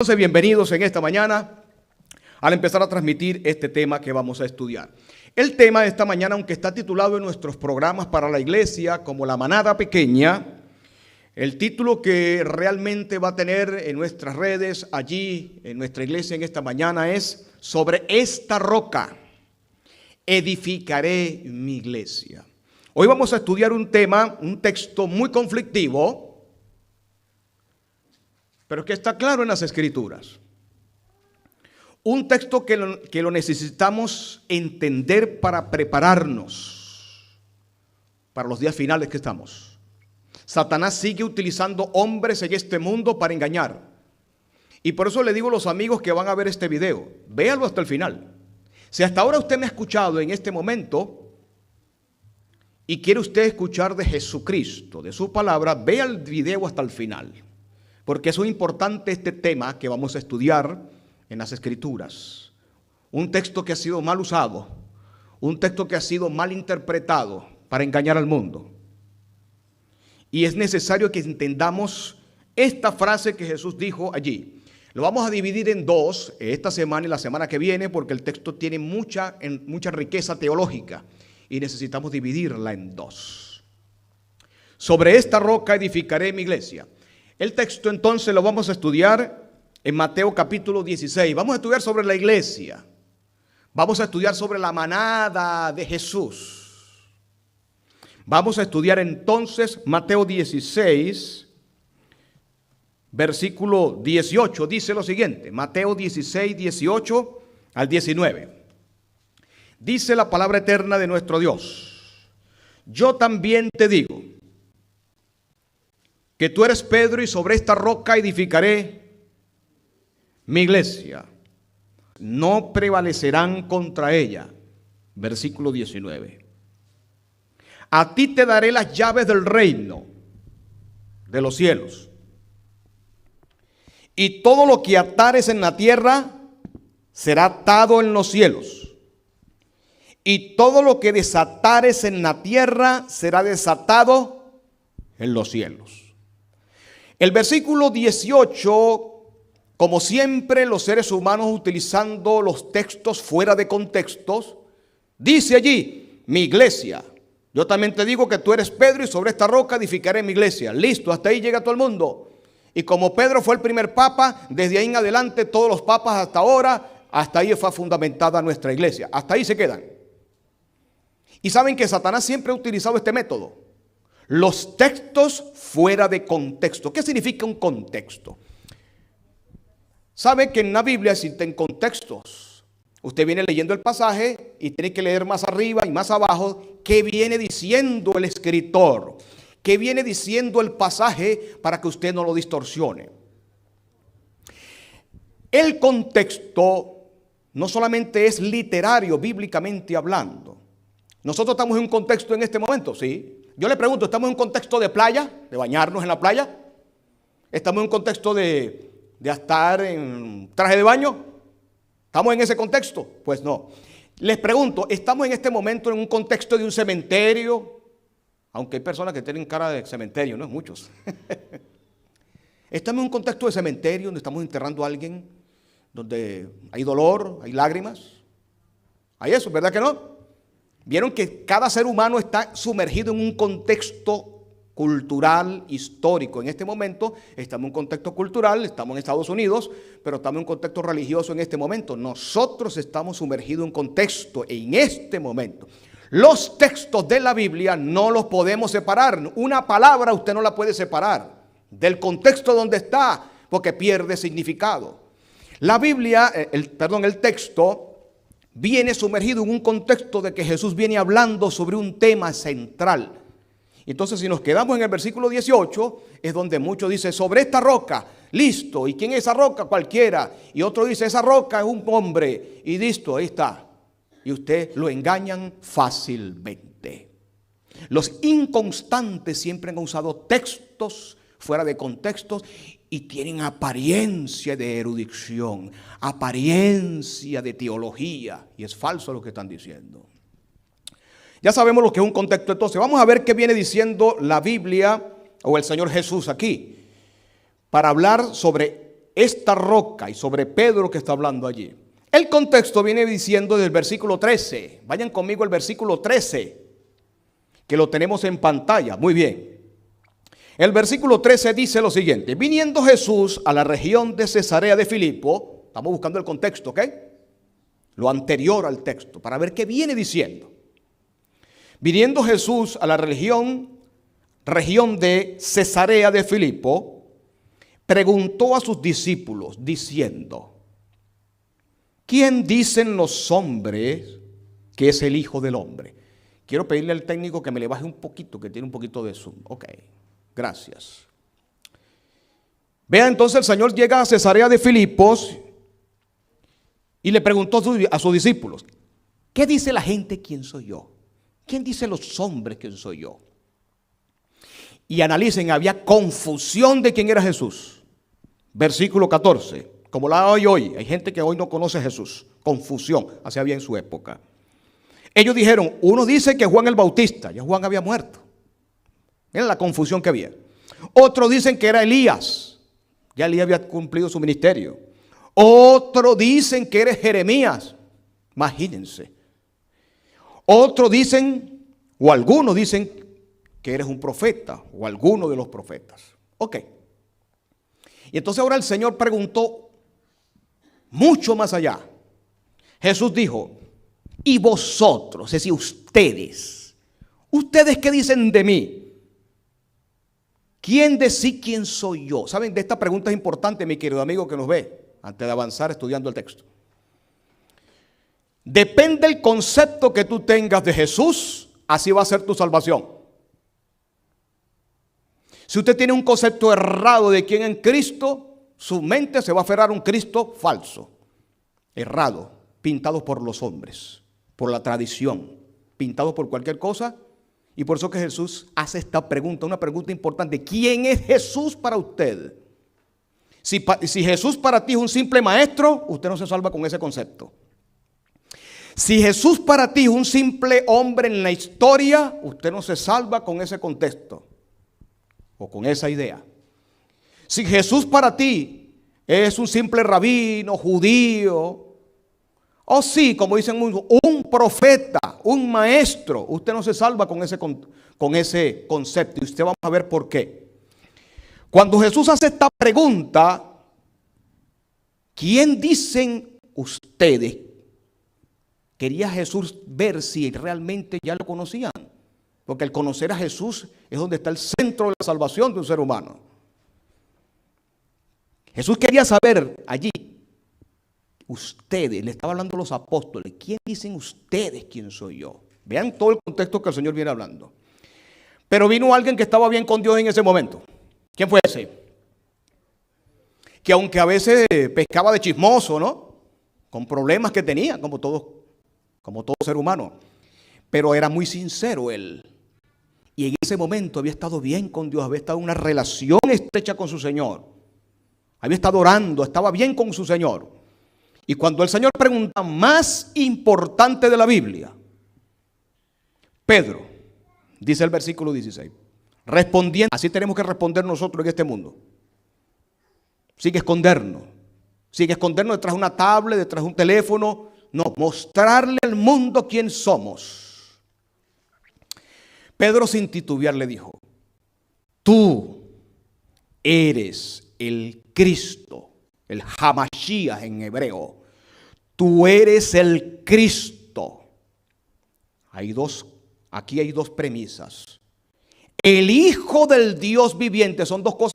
Entonces, bienvenidos en esta mañana al empezar a transmitir este tema que vamos a estudiar. El tema de esta mañana, aunque está titulado en nuestros programas para la iglesia como La Manada Pequeña, el título que realmente va a tener en nuestras redes, allí en nuestra iglesia en esta mañana es: sobre esta roca edificaré mi iglesia. Hoy vamos a estudiar un tema, un texto muy conflictivo, pero que está claro en las Escrituras. Un texto que lo necesitamos entender para prepararnos para los días finales que estamos. Satanás sigue utilizando hombres en este mundo para engañar. Y por eso le digo a los amigos que van a ver este video, véanlo hasta el final. Si hasta ahora usted me ha escuchado en este momento y quiere usted escuchar de Jesucristo, de su palabra, vea el video hasta el final. Porque es muy importante este tema que vamos a estudiar en las Escrituras. Un texto que ha sido mal usado, un texto que ha sido mal interpretado para engañar al mundo. Y es necesario que entendamos esta frase que Jesús dijo allí. Lo vamos a dividir en dos, esta semana y la semana que viene, porque el texto tiene mucha riqueza teológica y necesitamos dividirla en dos. Sobre esta roca edificaré mi iglesia. El texto entonces lo vamos a estudiar en Mateo capítulo 16. Vamos a estudiar sobre la iglesia. Vamos a estudiar sobre la manada de Jesús. Vamos a estudiar entonces Mateo 16, versículo 18. Dice lo siguiente, Mateo 16, 18 al 19. Dice la palabra eterna de nuestro Dios: yo también te digo que tú eres Pedro, y sobre esta roca edificaré mi iglesia. No prevalecerán contra ella. Versículo 19. A ti te daré las llaves del reino de los cielos. Y todo lo que atares en la tierra será atado en los cielos. Y todo lo que desatares en la tierra será desatado en los cielos. El versículo 18, como siempre los seres humanos utilizando los textos fuera de contextos, dice allí, mi iglesia. Yo también te digo que tú eres Pedro, y sobre esta roca edificaré mi iglesia. Listo, hasta ahí llega todo el mundo. Y como Pedro fue el primer papa, desde ahí en adelante todos los papas hasta ahora, hasta ahí fue fundamentada nuestra iglesia. Hasta ahí se quedan. Y saben que Satanás siempre ha utilizado este método. Los textos fuera de contexto. ¿Qué significa un contexto? Sabe que en la Biblia existen contextos. Usted viene leyendo el pasaje y tiene que leer más arriba y más abajo qué viene diciendo el escritor, qué viene diciendo el pasaje, para que usted no lo distorsione. El contexto no solamente es literario, bíblicamente hablando. Nosotros estamos en un contexto en este momento, sí. Yo le pregunto, ¿estamos en un contexto de playa, de bañarnos en la playa? ¿Estamos en un contexto de estar en traje de baño? ¿Estamos en ese contexto? Pues no. Les pregunto, ¿estamos en este momento en un contexto de un cementerio? Aunque hay personas que tienen cara de cementerio, no es muchos. ¿Estamos en un contexto de cementerio donde estamos enterrando a alguien, donde hay dolor, hay lágrimas? ¿Hay eso, verdad que no? Vieron que cada ser humano está sumergido en un contexto cultural, histórico. En este momento estamos en un contexto cultural, estamos en Estados Unidos, pero estamos en un contexto religioso en este momento. Nosotros estamos sumergidos en un contexto en este momento. Los textos de la Biblia no los podemos separar. Una palabra usted no la puede separar del contexto donde está, porque pierde significado. La Biblia, el texto viene sumergido en un contexto de que Jesús viene hablando sobre un tema central. Entonces, si nos quedamos en el versículo 18, es donde muchos dicen, sobre esta roca, listo. ¿Y quién es esa roca? Cualquiera. Y otro dice, esa roca es un hombre. Y listo, ahí está. Y usted lo engañan fácilmente. Los inconstantes siempre han usado textos fuera de contextos y tienen apariencia de erudición, apariencia de teología, y es falso lo que están diciendo. Ya sabemos lo que es un contexto, entonces vamos a ver qué viene diciendo la Biblia o el Señor Jesús aquí para hablar sobre esta roca, y sobre Pedro que está hablando allí. El contexto viene diciendo del versículo 13. Vayan conmigo al versículo 13, que lo tenemos en pantalla. Muy bien. El versículo 13 dice lo siguiente: viniendo Jesús a la región de Cesarea de Filipo, estamos buscando el contexto, ¿ok? Lo anterior al texto, para ver qué viene diciendo. Viniendo Jesús a la región de Cesarea de Filipo, preguntó a sus discípulos diciendo: ¿quién dicen los hombres que es el Hijo del Hombre? Quiero pedirle al técnico que me le baje un poquito, que tiene un poquito de zoom. Ok, gracias. Vean, entonces el Señor llega a Cesarea de Filipos y le preguntó a sus discípulos: ¿qué dice la gente quién soy yo? ¿Quién dice los hombres quién soy yo? Y analicen, había confusión de quién era Jesús. Versículo 14. Como la hay hoy, hay gente que hoy no conoce a Jesús. Confusión, así había en su época. Ellos dijeron, uno dice que Juan el Bautista, ya Juan había muerto. Miren la confusión que había. Otros dicen que era Elías, ya Elías había cumplido su ministerio. Otros dicen que era Jeremías, imagínense. Otros dicen, o algunos dicen que eres un profeta, o alguno de los profetas. Ok. Y entonces ahora el Señor preguntó mucho más allá. Jesús dijo: y vosotros, es decir, ustedes qué dicen de mí, ¿quién decís quién soy yo? Saben, de esta pregunta es importante, mi querido amigo que nos ve, antes de avanzar estudiando el texto. Depende del concepto que tú tengas de Jesús, así va a ser tu salvación. Si usted tiene un concepto errado de quién es Cristo, su mente se va a aferrar a un Cristo falso, errado, pintado por los hombres, por la tradición, pintado por cualquier cosa. Y por eso que Jesús hace esta pregunta, una pregunta importante: ¿quién es Jesús para usted? Si Jesús para ti es un simple maestro, usted no se salva con ese concepto. Si Jesús para ti es un simple hombre en la historia, usted no se salva con ese contexto o con esa idea. Si Jesús para ti es un simple rabino, judío, o sí, como dicen muchos, un profeta, un maestro, usted no se salva con ese concepto. Y usted va a ver por qué. Cuando Jesús hace esta pregunta, ¿quién dicen ustedes? Quería Jesús ver si realmente ya lo conocían. Porque el conocer a Jesús es donde está el centro de la salvación de un ser humano. Jesús quería saber allí, ustedes, le estaba hablando a los apóstoles, ¿quién dicen ustedes quién soy yo? Vean todo el contexto que el Señor viene hablando. Pero vino alguien que estaba bien con Dios en ese momento. ¿Quién fue ese? Que aunque a veces pescaba de chismoso, ¿no? Con problemas que tenía, como todo ser humano. Pero era muy sincero él. Y en ese momento había estado bien con Dios, había estado en una relación estrecha con su Señor. Había estado orando, estaba bien con su Señor. Y cuando el Señor pregunta más importante de la Biblia, Pedro, dice el versículo 16, respondiendo, así tenemos que responder nosotros en este mundo. Sin escondernos detrás de una tablet, detrás de un teléfono. No, mostrarle al mundo quién somos. Pedro sin titubear le dijo: tú eres el Cristo, el Hamashiach en hebreo. Tú eres el Cristo. Aquí hay dos premisas. El Hijo del Dios viviente, son dos cosas.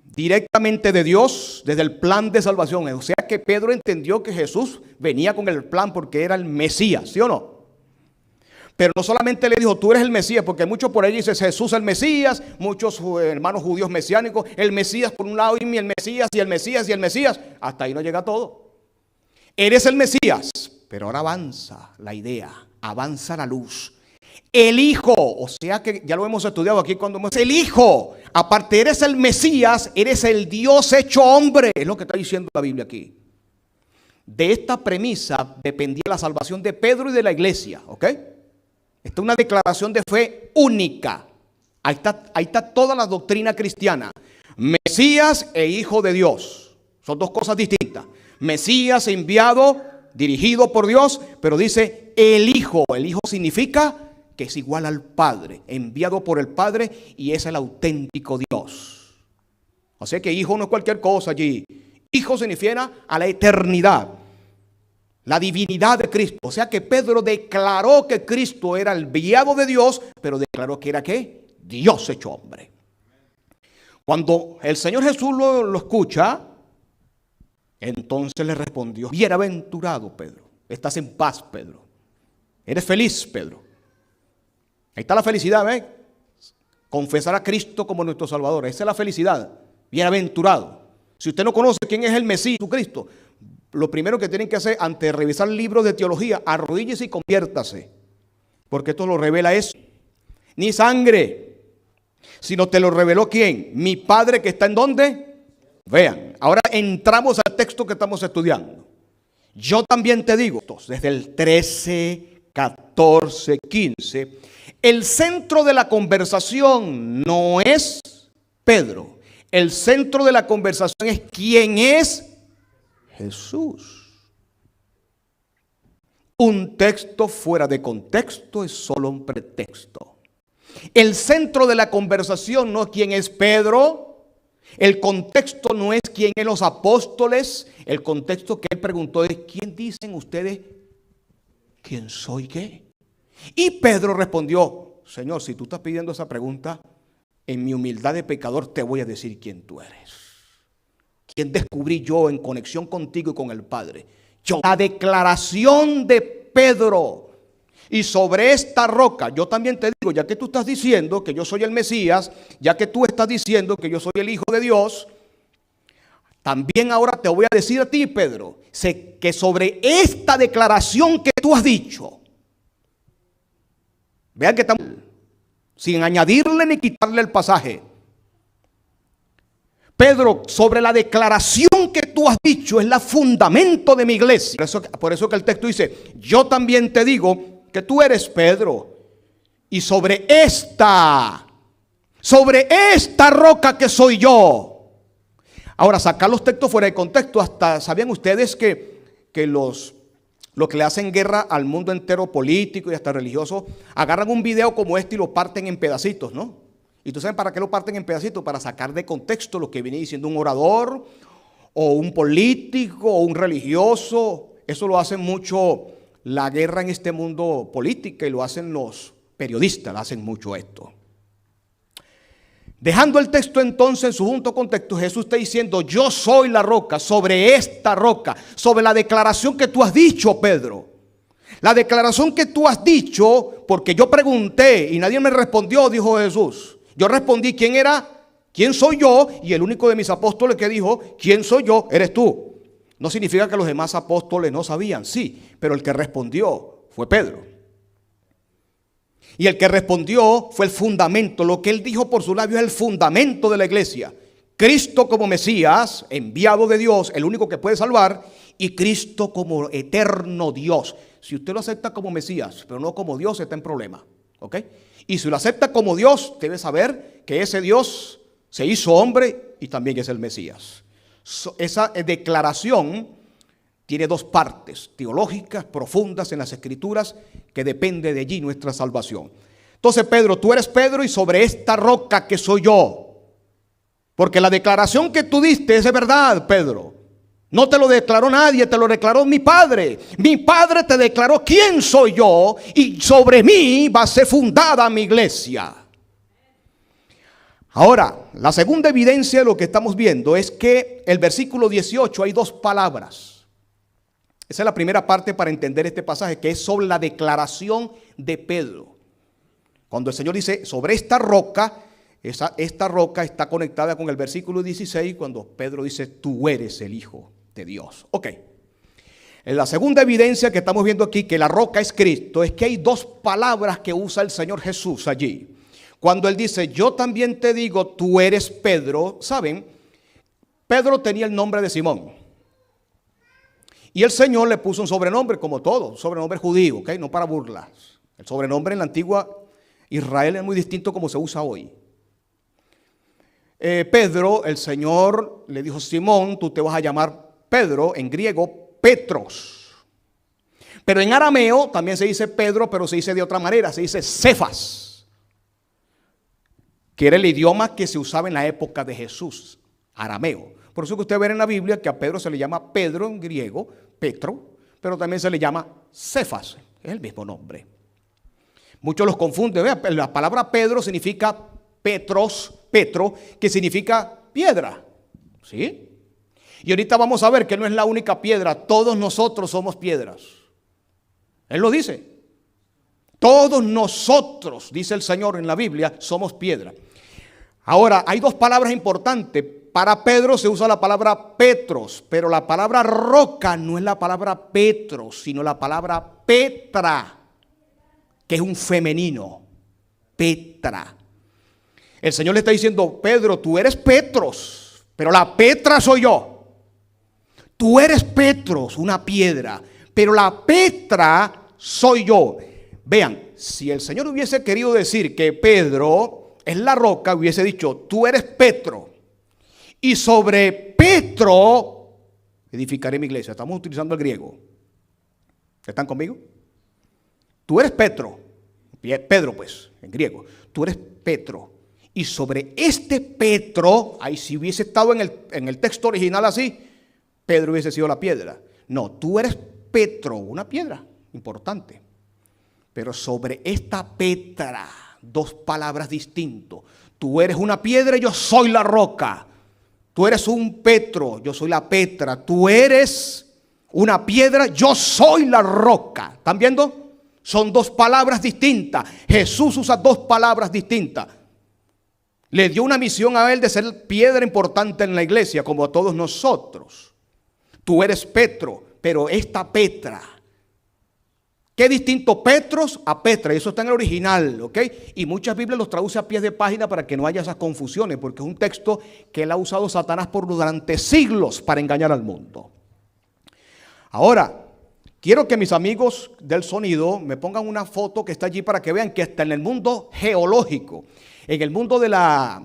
Directamente de Dios, desde el plan de salvación. O sea que Pedro entendió que Jesús venía con el plan porque era el Mesías, ¿sí o no? Pero no solamente le dijo, tú eres el Mesías, porque muchos por ahí dicen Jesús el Mesías, muchos hermanos judíos mesiánicos, el Mesías por un lado y el Mesías y el Mesías y el Mesías. Hasta ahí no llega todo. Eres el Mesías, pero ahora avanza la idea, avanza la luz. El Hijo, o sea que ya lo hemos estudiado aquí cuando hemos... El Hijo, aparte eres el Mesías, eres el Dios hecho hombre. Es lo que está diciendo la Biblia aquí. De esta premisa dependía la salvación de Pedro y de la iglesia, ¿ok? Esta es una declaración de fe única. Ahí está toda la doctrina cristiana. Mesías e Hijo de Dios. Son dos cosas distintas. Mesías enviado, dirigido por Dios, pero dice el Hijo. El Hijo significa que es igual al Padre, enviado por el Padre, y es el auténtico Dios. O sea que hijo no es cualquier cosa allí. Hijo significa a la eternidad, la divinidad de Cristo. O sea que Pedro declaró que Cristo era el enviado de Dios, pero declaró que era ¿qué? Dios hecho hombre. Cuando el Señor Jesús lo escucha, entonces le respondió: bienaventurado Pedro, estás en paz Pedro, eres feliz Pedro. Ahí está la felicidad, ¿ves? Confesar a Cristo como nuestro Salvador, esa es la felicidad. Bienaventurado. Si usted no conoce quién es el Mesías, Cristo, lo primero que tienen que hacer antes de revisar libros de teología, arrodíllese y conviértase, porque esto lo revela eso. Ni sangre, sino te lo reveló ¿quién? Mi Padre que está en ¿dónde? Vean, ahora entramos al texto que estamos estudiando. Yo también te digo, desde el 13, 14, 15, el centro de la conversación no es Pedro. El centro de la conversación es ¿quién es Jesús? Un texto fuera de contexto es solo un pretexto. El centro de la conversación no es quién es Pedro. El contexto no es quién es los apóstoles. El contexto que él preguntó es ¿quién dicen ustedes quién soy qué? Y Pedro respondió: Señor, si tú estás pidiendo esa pregunta, en mi humildad de pecador te voy a decir quién tú eres. ¿Quién descubrí yo en conexión contigo y con el Padre? Yo. La declaración de Pedro. Y sobre esta roca, yo también te digo, ya que tú estás diciendo que yo soy el Mesías, ya que tú estás diciendo que yo soy el Hijo de Dios, también ahora te voy a decir a ti, Pedro, sé que sobre esta declaración que tú has dicho, vean que estamos sin añadirle ni quitarle el pasaje. Pedro, sobre la declaración que tú has dicho es la fundamento de mi iglesia. Por eso que el texto dice: yo también te digo que tú eres Pedro, y sobre esta roca que soy yo. Ahora, sacar los textos fuera de contexto, hasta ¿sabían ustedes que los que le hacen guerra al mundo entero político y hasta religioso, agarran un video como este y lo parten en pedacitos, ¿no? ¿Y tú sabes para qué lo parten en pedacitos? Para sacar de contexto lo que viene diciendo un orador o un político o un religioso. Eso lo hacen mucho la guerra en este mundo político, y lo hacen los periodistas, lo hacen mucho esto. Dejando el texto entonces en su junto contexto, Jesús está diciendo: yo soy la roca, sobre esta roca, sobre la declaración que tú has dicho, Pedro. La declaración que tú has dicho, porque yo pregunté y nadie me respondió, dijo Jesús. Yo respondí quién era, quién soy yo, y el único de mis apóstoles que dijo quién soy yo eres tú. No significa que los demás apóstoles no sabían, sí, pero el que respondió fue Pedro. Y el que respondió fue el fundamento. Lo que él dijo por su labio es el fundamento de la iglesia. Cristo como Mesías, enviado de Dios, el único que puede salvar, y Cristo como eterno Dios. Si usted lo acepta como Mesías, pero no como Dios, está en problema. ¿Ok? Y si lo acepta como Dios, debe saber que ese Dios se hizo hombre y también es el Mesías. Esa declaración tiene dos partes teológicas profundas en las Escrituras, que depende de allí nuestra salvación. Entonces, Pedro, tú eres Pedro, y sobre esta roca que soy yo. Porque la declaración que tú diste es de verdad, Pedro. No te lo declaró nadie, te lo declaró mi Padre. Mi Padre te declaró quién soy yo, y sobre mí va a ser fundada mi iglesia. Ahora, la segunda evidencia de lo que estamos viendo es que el versículo 18 hay dos palabras. Esa es la primera parte para entender este pasaje, que es sobre la declaración de Pedro. Cuando el Señor dice sobre esta roca, esta roca está conectada con el versículo 16, cuando Pedro dice tú eres el Hijo de Dios. Ok. La segunda evidencia que estamos viendo aquí, que la roca es Cristo, es que hay dos palabras que usa el Señor Jesús allí. Cuando Él dice, yo también te digo, tú eres Pedro, ¿saben? Pedro tenía el nombre de Simón. Y el Señor le puso un sobrenombre, como todo, un sobrenombre judío, ¿ok? No para burlas. El sobrenombre en la antigua Israel es muy distinto como se usa hoy. Pedro, el Señor le dijo: Simón, tú te vas a llamar Pedro, en griego Petros. Pero en arameo también se dice Pedro, pero se dice de otra manera, se dice Cefas, que era el idioma que se usaba en la época de Jesús, arameo. Por eso que usted ve en la Biblia que a Pedro se le llama Pedro en griego, Petro, pero también se le llama Cefas, es el mismo nombre. Muchos los confunden. Vea, la palabra Pedro significa Petros, Petro, que significa piedra. ¿Sí? Y ahorita vamos a ver que no es la única piedra, todos nosotros somos piedras. Él lo dice. Todos nosotros, dice el Señor en la Biblia, somos piedra. Ahora, hay dos palabras importantes. Para Pedro se usa la palabra Petros, pero la palabra roca no es la palabra Petros, sino la palabra Petra, que es un femenino. Petra. El Señor le está diciendo: Pedro, tú eres Petros, pero la Petra soy yo. Tú eres Petros, una piedra, pero la Petra soy yo. Vean, si el Señor hubiese querido decir que Pedro es la roca, hubiese dicho: tú eres Petro, y sobre Petro edificaré mi iglesia. Estamos utilizando el griego. ¿Están conmigo? Tú eres Petro, Pedro pues, en griego. Tú eres Petro. Y sobre este Petro, ahí si hubiese estado en el texto original así, Pedro hubiese sido la piedra. No, tú eres Petro, una piedra importante. Pero sobre esta Petra, dos palabras distintas. Tú eres una piedra y yo soy la roca. Tú eres un Petro, yo soy la Petra. Tú eres una piedra, yo soy la roca. ¿Están viendo? Son dos palabras distintas. Jesús usa dos palabras distintas. Le dio una misión a él de ser piedra importante en la iglesia, como a todos nosotros. Tú eres Petro, pero esta Petra. Qué distinto Petros a Petra, y eso está en el original, ¿ok? Y muchas Biblias los traduce a pies de página para que no haya esas confusiones, porque es un texto que él ha usado Satanás durante siglos para engañar al mundo. Ahora, quiero que mis amigos del sonido me pongan una foto que está allí para que vean que hasta en el mundo geológico, en el mundo de la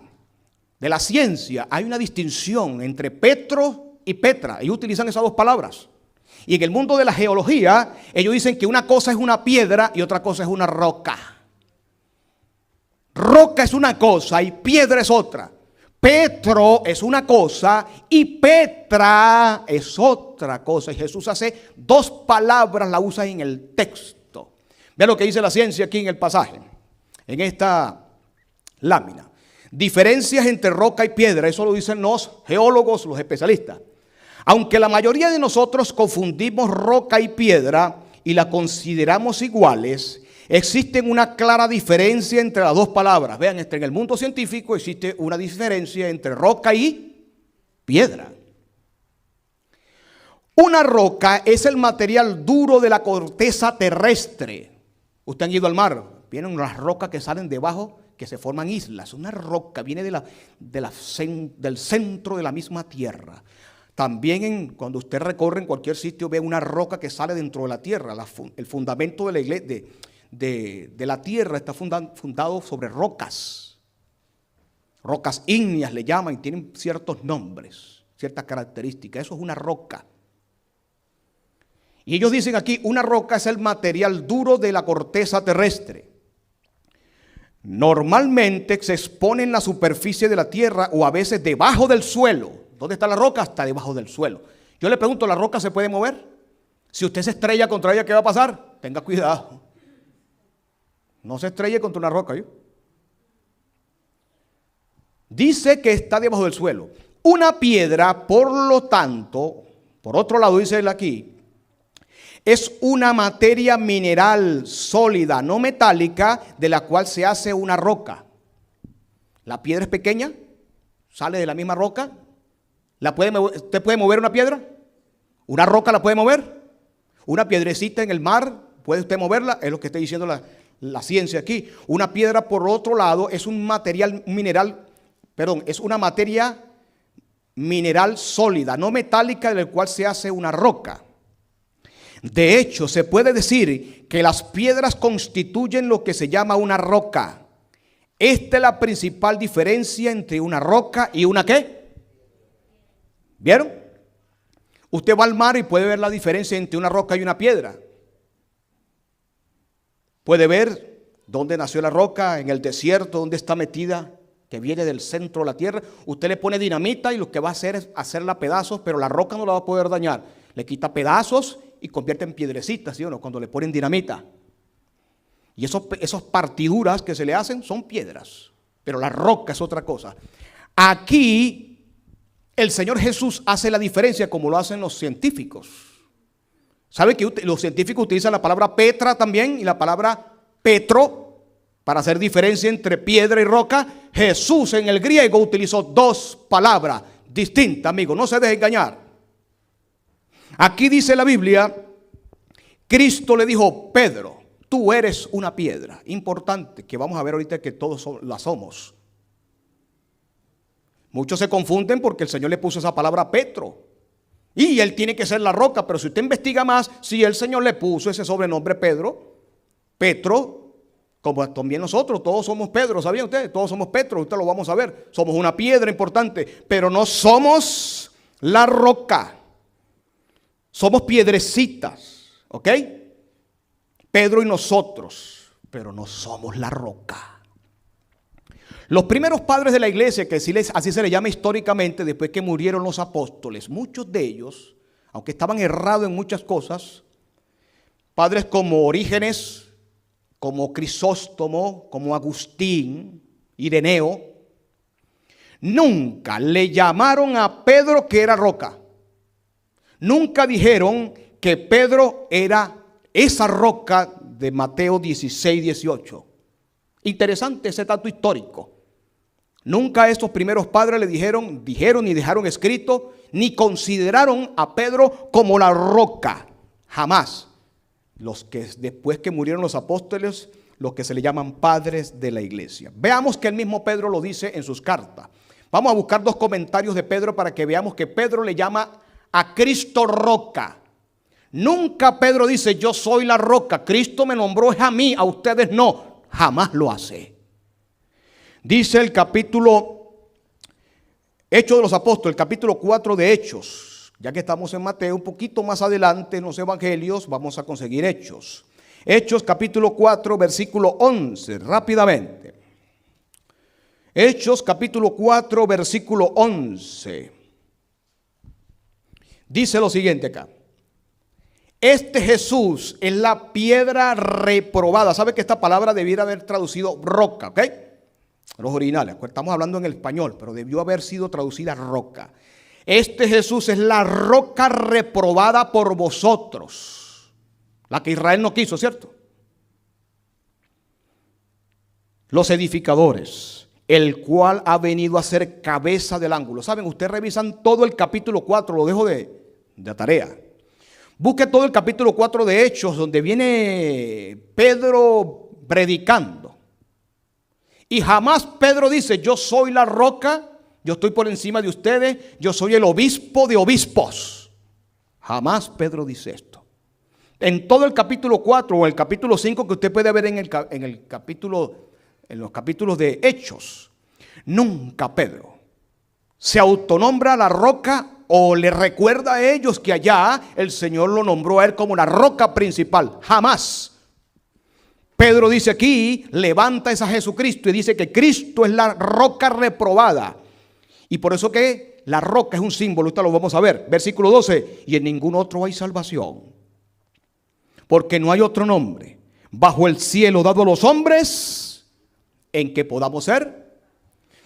ciencia, hay una distinción entre Petro y Petra. Ellos utilizan esas dos palabras. Y en el mundo de la geología, ellos dicen que una cosa es una piedra y otra cosa es una roca. Roca es una cosa y piedra es otra. Petro es una cosa y Petra es otra cosa. Y Jesús hace dos palabras, la usa en el texto. Vean lo que dice la ciencia aquí en el pasaje, en esta lámina. Diferencias entre roca y piedra, eso lo dicen los geólogos, los especialistas. Aunque la mayoría de nosotros confundimos roca y piedra y la consideramos iguales, existe una clara diferencia entre las dos palabras. Vean, en el mundo científico existe una diferencia entre roca y piedra. Una roca es el material duro de la corteza terrestre. Ustedes han ido al mar, vienen unas rocas que salen debajo, que se forman islas. Una roca viene del centro de la misma tierra. También cuando usted recorre en cualquier sitio ve una roca que sale dentro de la tierra. El fundamento de la iglesia, de la tierra está fundado sobre rocas. Rocas ígneas le llaman y tienen ciertos nombres, ciertas características. Eso es una roca. Y ellos dicen aquí, una roca es el material duro de la corteza terrestre. Normalmente se expone en la superficie de la tierra o a veces debajo del suelo. ¿Dónde está la roca? Está debajo del suelo. Yo le pregunto, ¿la roca se puede mover? Si usted se estrella contra ella, ¿qué va a pasar? Tenga cuidado. No se estrelle contra una roca. ¿yo? Dice que está debajo del suelo. Una piedra, por lo tanto, por otro lado dice él aquí, es una materia mineral sólida, no metálica, de la cual se hace una roca. La piedra es pequeña, sale de la misma roca. ¿Usted puede mover una piedra? ¿Una roca la puede mover? ¿Una piedrecita en el mar? ¿Puede usted moverla? Es lo que está diciendo la ciencia aquí. Una piedra, por otro lado, es un material mineral, es una materia mineral sólida, no metálica, del cual se hace una roca. De hecho, se puede decir que las piedras constituyen lo que se llama una roca. Esta es la principal diferencia entre una roca y una ¿qué? ¿Vieron? Usted va al mar y puede ver la diferencia entre una roca y una piedra. Puede ver dónde nació la roca, en el desierto, dónde está metida, que viene del centro de la tierra. Usted le pone dinamita y lo que va a hacer es hacerla pedazos, pero la roca no la va a poder dañar. Le quita pedazos y convierte en piedrecitas, ¿sí o no? Cuando le ponen dinamita. Y esos partiduras que se le hacen son piedras, pero la roca es otra cosa. Aquí el Señor Jesús hace la diferencia como lo hacen los científicos. ¿Sabe que los científicos utilizan la palabra Petra también y la palabra Petro para hacer diferencia entre piedra y roca? Jesús en el griego utilizó dos palabras distintas, amigo, no se deje engañar. Aquí dice la Biblia, Cristo le dijo, Pedro, tú eres una piedra. Importante, que vamos a ver ahorita que todos la somos. Muchos se confunden porque el Señor le puso esa palabra Petro. Y él tiene que ser la roca, pero si usted investiga más, si el Señor le puso ese sobrenombre Pedro, Petro, como también nosotros, todos somos Pedro, ¿sabían ustedes? Todos somos Petro, usted lo vamos a ver. Somos una piedra importante, pero no somos la roca. Somos piedrecitas, ¿ok? Pedro y nosotros, pero no somos la roca. Los primeros padres de la iglesia, que así se le llama históricamente, después que murieron los apóstoles, muchos de ellos, aunque estaban errados en muchas cosas, padres como Orígenes, como Crisóstomo, como Agustín, Ireneo, nunca le llamaron a Pedro que era roca. Nunca dijeron que Pedro era esa roca de Mateo 16, 18. Interesante ese dato histórico. Nunca estos primeros padres le dijeron ni dejaron escrito, ni consideraron a Pedro como la roca. Jamás. Los que después que murieron los apóstoles, los que se le llaman padres de la iglesia. Veamos que el mismo Pedro lo dice en sus cartas. Vamos a buscar dos comentarios de Pedro para que veamos que Pedro le llama a Cristo roca. Nunca Pedro dice, yo soy la roca, Cristo me nombró es a mí, a ustedes no. Jamás lo hace. Dice el capítulo, Hechos de los Apóstoles, el capítulo 4 de Hechos. Ya que estamos en Mateo, un poquito más adelante en los evangelios vamos a conseguir Hechos. Hechos capítulo 4, versículo 11, rápidamente. Hechos capítulo 4, versículo 11. Dice lo siguiente acá. Este Jesús es la piedra reprobada. ¿Sabe que esta palabra debiera haber traducido roca? ¿Ok? Los originales. Estamos hablando en el español, pero debió haber sido traducida roca. Este Jesús es la roca reprobada por vosotros. La que Israel no quiso, ¿cierto? Los edificadores, el cual ha venido a ser cabeza del ángulo. ¿Saben? Ustedes revisan todo el capítulo 4, lo dejo de tarea. Busque todo el capítulo 4 de Hechos, donde viene Pedro predicando. Y jamás Pedro dice, yo soy la roca, yo estoy por encima de ustedes, yo soy el obispo de obispos. Jamás Pedro dice esto. En todo el capítulo 4 o el capítulo 5 que usted puede ver en los capítulos de Hechos, nunca Pedro se autonombra la roca o le recuerda a ellos que allá el Señor lo nombró a él como la roca principal. Jamás. Pedro dice aquí, levanta esa Jesucristo y dice que Cristo es la roca reprobada. Y por eso que la roca es un símbolo, ahorita lo vamos a ver. Versículo 12, y en ningún otro hay salvación, porque no hay otro nombre bajo el cielo dado a los hombres en que podamos ser.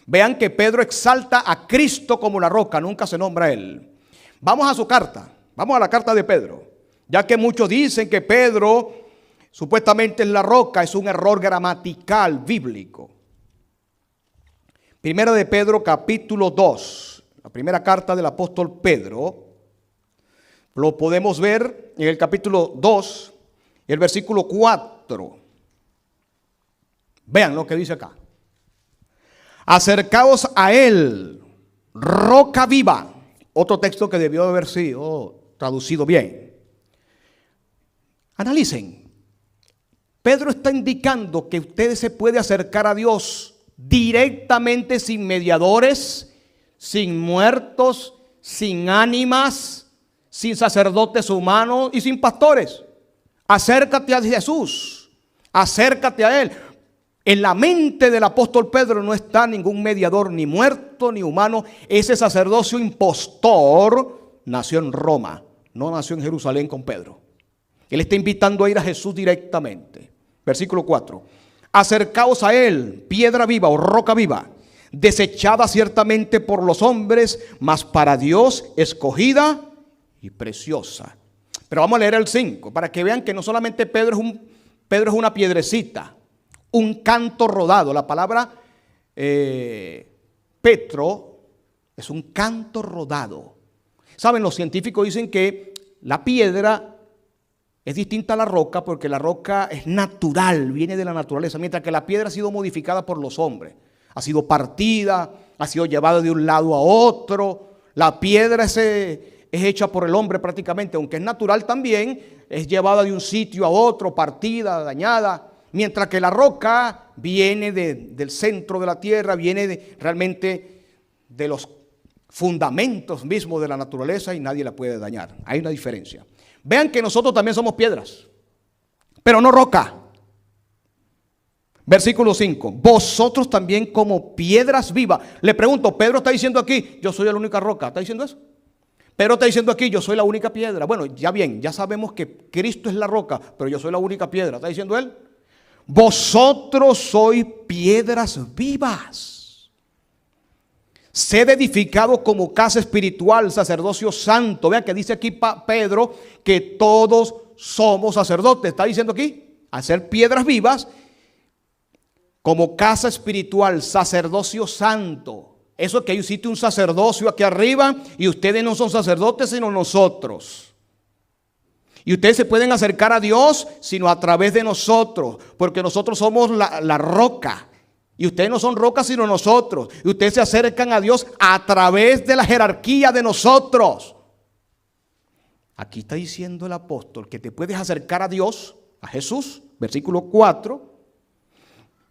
Vean que Pedro exalta a Cristo como la roca, nunca se nombra a él. Vamos a su carta, vamos a la carta de Pedro. Ya que muchos dicen que Pedro supuestamente es la roca, es un error gramatical bíblico. Primera de Pedro capítulo 2, la primera carta del apóstol Pedro. Lo podemos ver en el capítulo 2, el versículo 4. Vean lo que dice acá. Acercaos a él, roca viva. Otro texto que debió haber sido traducido bien. Analicen. Pedro está indicando que usted se puede acercar a Dios directamente, sin mediadores, sin muertos, sin ánimas, sin sacerdotes humanos y sin pastores. Acércate a Jesús, acércate a Él. En la mente del apóstol Pedro no está ningún mediador, ni muerto ni humano. Ese sacerdocio impostor nació en Roma, no nació en Jerusalén con Pedro. Él está invitando a ir a Jesús directamente. Versículo 4. Acercaos a Él, piedra viva o roca viva, desechada ciertamente por los hombres, mas para Dios escogida y preciosa. Pero vamos a leer el 5 para que vean que no solamente Pedro es una piedrecita, un canto rodado. La palabra Petro es un canto rodado. Saben, los científicos dicen que la piedra es distinta a la roca porque la roca es natural, viene de la naturaleza, mientras que la piedra ha sido modificada por los hombres. Ha sido partida, ha sido llevada de un lado a otro. La piedra es hecha por el hombre prácticamente, aunque es natural también, es llevada de un sitio a otro, partida, dañada. Mientras que la roca viene del centro de la tierra, viene realmente de los fundamentos mismos de la naturaleza y nadie la puede dañar. Hay una diferencia. Vean que nosotros también somos piedras, pero no roca. Versículo 5. Vosotros también como piedras vivas. Le pregunto, Pedro está diciendo aquí, yo soy la única roca. ¿Está diciendo eso? Pedro está diciendo aquí, yo soy la única piedra. Bueno, ya bien, ya sabemos que Cristo es la roca, pero yo soy la única piedra. ¿Está diciendo él? Vosotros sois piedras vivas. Sed edificado como casa espiritual, sacerdocio santo. Vean que dice aquí Pedro que todos somos sacerdotes. Está diciendo aquí, hacer piedras vivas como casa espiritual, sacerdocio santo. Eso es que existe un sacerdocio aquí arriba y ustedes no son sacerdotes sino nosotros. Y ustedes se pueden acercar a Dios sino a través de nosotros, porque nosotros somos la roca. Y ustedes no son rocas sino nosotros. Y ustedes se acercan a Dios a través de la jerarquía de nosotros. Aquí está diciendo el apóstol que te puedes acercar a Dios, a Jesús, versículo 4.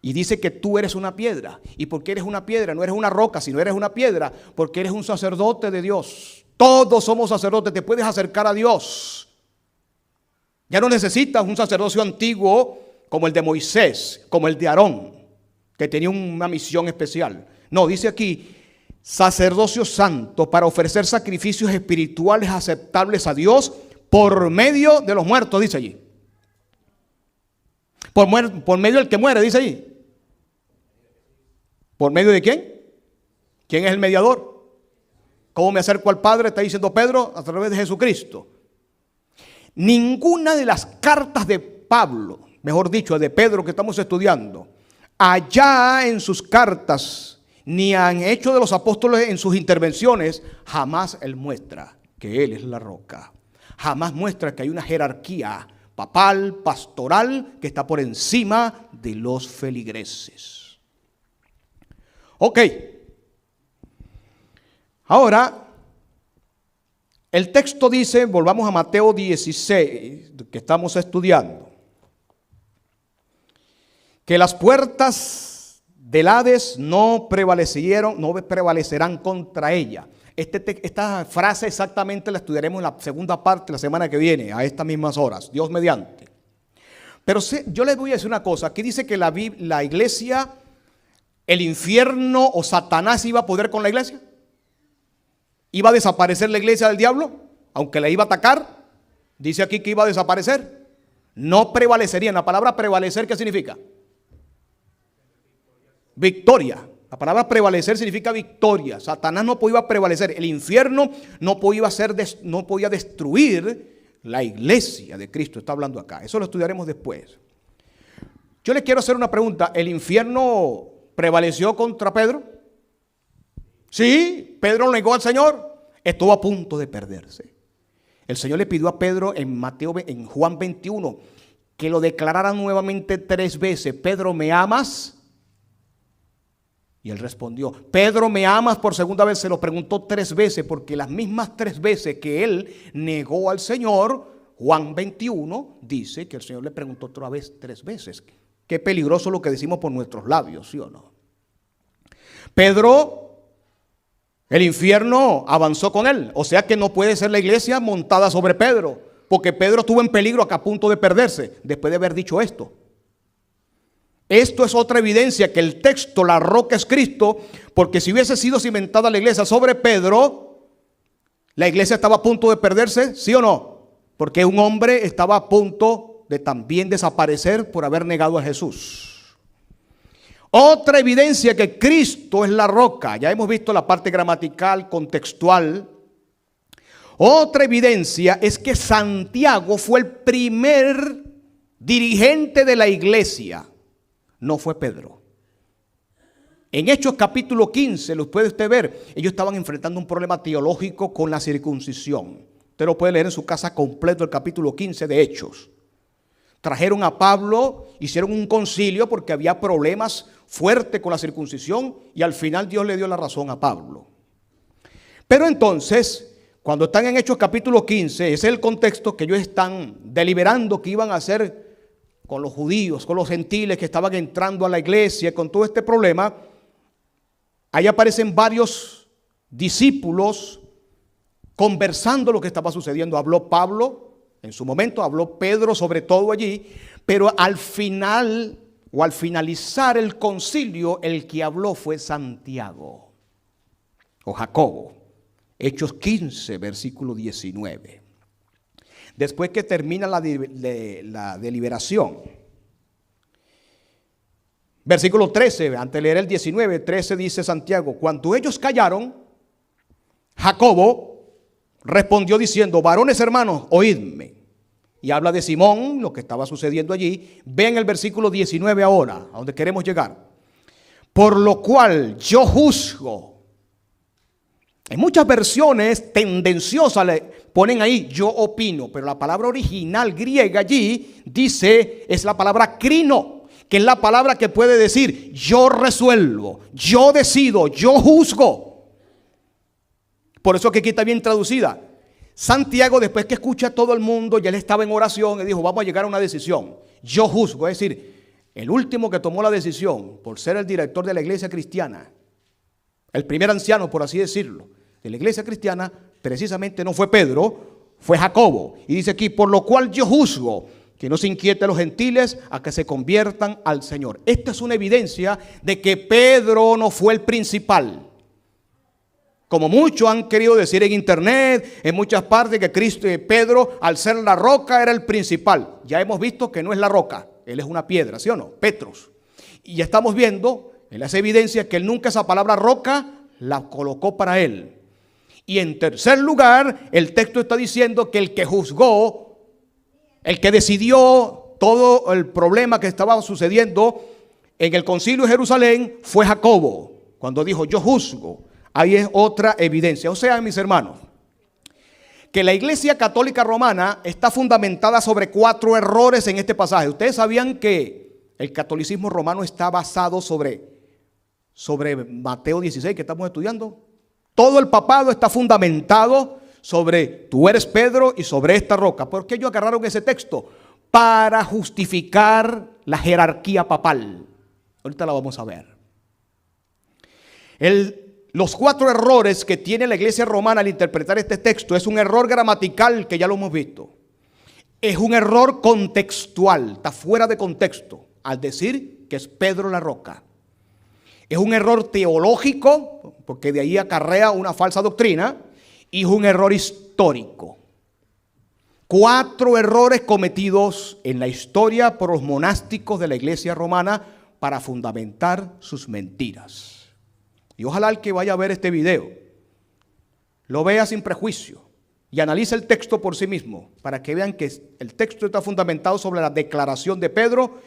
Y dice que tú eres una piedra. ¿Y por qué eres una piedra? No eres una roca, sino eres una piedra. Porque eres un sacerdote de Dios. Todos somos sacerdotes, te puedes acercar a Dios. Ya no necesitas un sacerdocio antiguo como el de Moisés, como el de Aarón, que tenía una misión especial. No, dice aquí, sacerdocio santo para ofrecer sacrificios espirituales aceptables a Dios por medio de los muertos, dice allí. Por medio del que muere, dice allí. ¿Por medio de quién? ¿Quién es el mediador? ¿Cómo me acerco al Padre? Está diciendo Pedro, a través de Jesucristo. Ninguna de las cartas de Pablo, mejor dicho, de Pedro que estamos estudiando, allá en sus cartas, ni han hecho de los apóstoles en sus intervenciones, jamás él muestra que él es la roca. Jamás muestra que hay una jerarquía papal, pastoral, que está por encima de los feligreses. Ok. Ahora, el texto dice, volvamos a Mateo 16, que estamos estudiando, que las puertas del Hades no prevalecerán contra ella. Esta frase exactamente la estudiaremos en la segunda parte la semana que viene, a estas mismas horas, Dios mediante. Pero yo les voy a decir una cosa, aquí dice que la iglesia, el infierno o Satanás iba a poder con la iglesia. ¿Iba a desaparecer la iglesia del diablo? Aunque la iba a atacar, dice aquí que iba a desaparecer. No prevalecería. La palabra prevalecer, ¿qué significa? Victoria. La palabra prevalecer significa victoria. Satanás no podía prevalecer. El infierno no podía destruir la iglesia de Cristo. Está hablando acá. Eso lo estudiaremos después. Yo le quiero hacer una pregunta. ¿El infierno prevaleció contra Pedro? Sí, Pedro negó al Señor. Estuvo a punto de perderse. El Señor le pidió a Pedro en Juan 21 que lo declarara nuevamente 3 veces. Pedro, ¿me amas? Y él respondió, Pedro, ¿me amas? Por segunda vez se lo preguntó 3 veces, porque las mismas 3 veces que él negó al Señor, Juan 21 dice que el Señor le preguntó otra vez 3 veces. Qué peligroso lo que decimos por nuestros labios, ¿sí o no? Pedro, el infierno avanzó con él. O sea que no puede ser la iglesia montada sobre Pedro, porque Pedro estuvo en peligro acá a punto de perderse después de haber dicho esto. Esto es otra evidencia que el texto, la roca es Cristo, porque si hubiese sido cimentada la iglesia sobre Pedro, la iglesia estaba a punto de perderse, ¿sí o no? Porque un hombre estaba a punto de también desaparecer por haber negado a Jesús. Otra evidencia que Cristo es la roca. Ya hemos visto la parte gramatical, contextual. Otra evidencia es que Santiago fue el primer dirigente de la iglesia. No fue Pedro. En Hechos capítulo 15, lo puede usted ver, ellos estaban enfrentando un problema teológico con la circuncisión. Usted lo puede leer en su casa completo, el capítulo 15 de Hechos. Trajeron a Pablo, hicieron un concilio porque había problemas fuertes con la circuncisión y al final Dios le dio la razón a Pablo. Pero entonces, cuando están en Hechos capítulo 15, ese es el contexto que ellos están deliberando que iban a hacer con los judíos, con los gentiles que estaban entrando a la iglesia, con todo este problema. Ahí aparecen varios discípulos conversando lo que estaba sucediendo. Habló Pablo, en su momento habló Pedro sobre todo allí, pero al final o al finalizar el concilio, el que habló fue Santiago o Jacobo. Hechos 15, versículo 19. Después que termina la deliberación. Versículo 13, antes de leer el 19, 13 dice Santiago: cuando ellos callaron, Jacobo respondió diciendo: varones hermanos, oídme. Y habla de Simón, lo que estaba sucediendo allí. Ven el versículo 19 ahora, a donde queremos llegar. Por lo cual yo juzgo. En muchas versiones tendenciosas le ponen ahí yo opino, pero la palabra original griega allí dice, es la palabra crino, que es la palabra que puede decir yo resuelvo, yo decido, yo juzgo. Por eso que aquí está bien traducida. Santiago, después que escucha a todo el mundo, ya él estaba en oración y dijo: vamos a llegar a una decisión. Yo juzgo, es decir, el último que tomó la decisión por ser el director de la iglesia cristiana, el primer anciano, por así decirlo, de la iglesia cristiana, precisamente no fue Pedro, fue Jacobo. Y dice aquí: por lo cual yo juzgo que no se inquieten los gentiles a que se conviertan al Señor. Esta es una evidencia de que Pedro no fue el principal. Como muchos han querido decir en internet, en muchas partes, que Pedro, al ser la roca, era el principal. Ya hemos visto que no es la roca, él es una piedra, ¿sí o no? Petros. Y ya estamos viendo en las evidencias que él nunca esa palabra roca la colocó para él. Y en tercer lugar, el texto está diciendo que el que juzgó, el que decidió todo el problema que estaba sucediendo en el concilio de Jerusalén fue Jacobo. Cuando dijo yo juzgo, ahí es otra evidencia. O sea, mis hermanos, que la iglesia católica romana está fundamentada sobre 4 errores en este pasaje. Ustedes sabían que el catolicismo romano está basado sobre Mateo 16 que estamos estudiando. Todo el papado está fundamentado sobre tú eres Pedro y sobre esta roca. ¿Por qué ellos agarraron ese texto? Para justificar la jerarquía papal. Ahorita la vamos a ver. Los 4 errores que tiene la iglesia romana al interpretar este texto es un error gramatical, que ya lo hemos visto. Es un error contextual, está fuera de contexto al decir que es Pedro la roca. Es un error teológico, porque de ahí acarrea una falsa doctrina, y es un error histórico. 4 errores cometidos en la historia por los monásticos de la iglesia romana para fundamentar sus mentiras. Y ojalá el que vaya a ver este video lo vea sin prejuicio y analice el texto por sí mismo, para que vean que el texto está fundamentado sobre la declaración de Pedro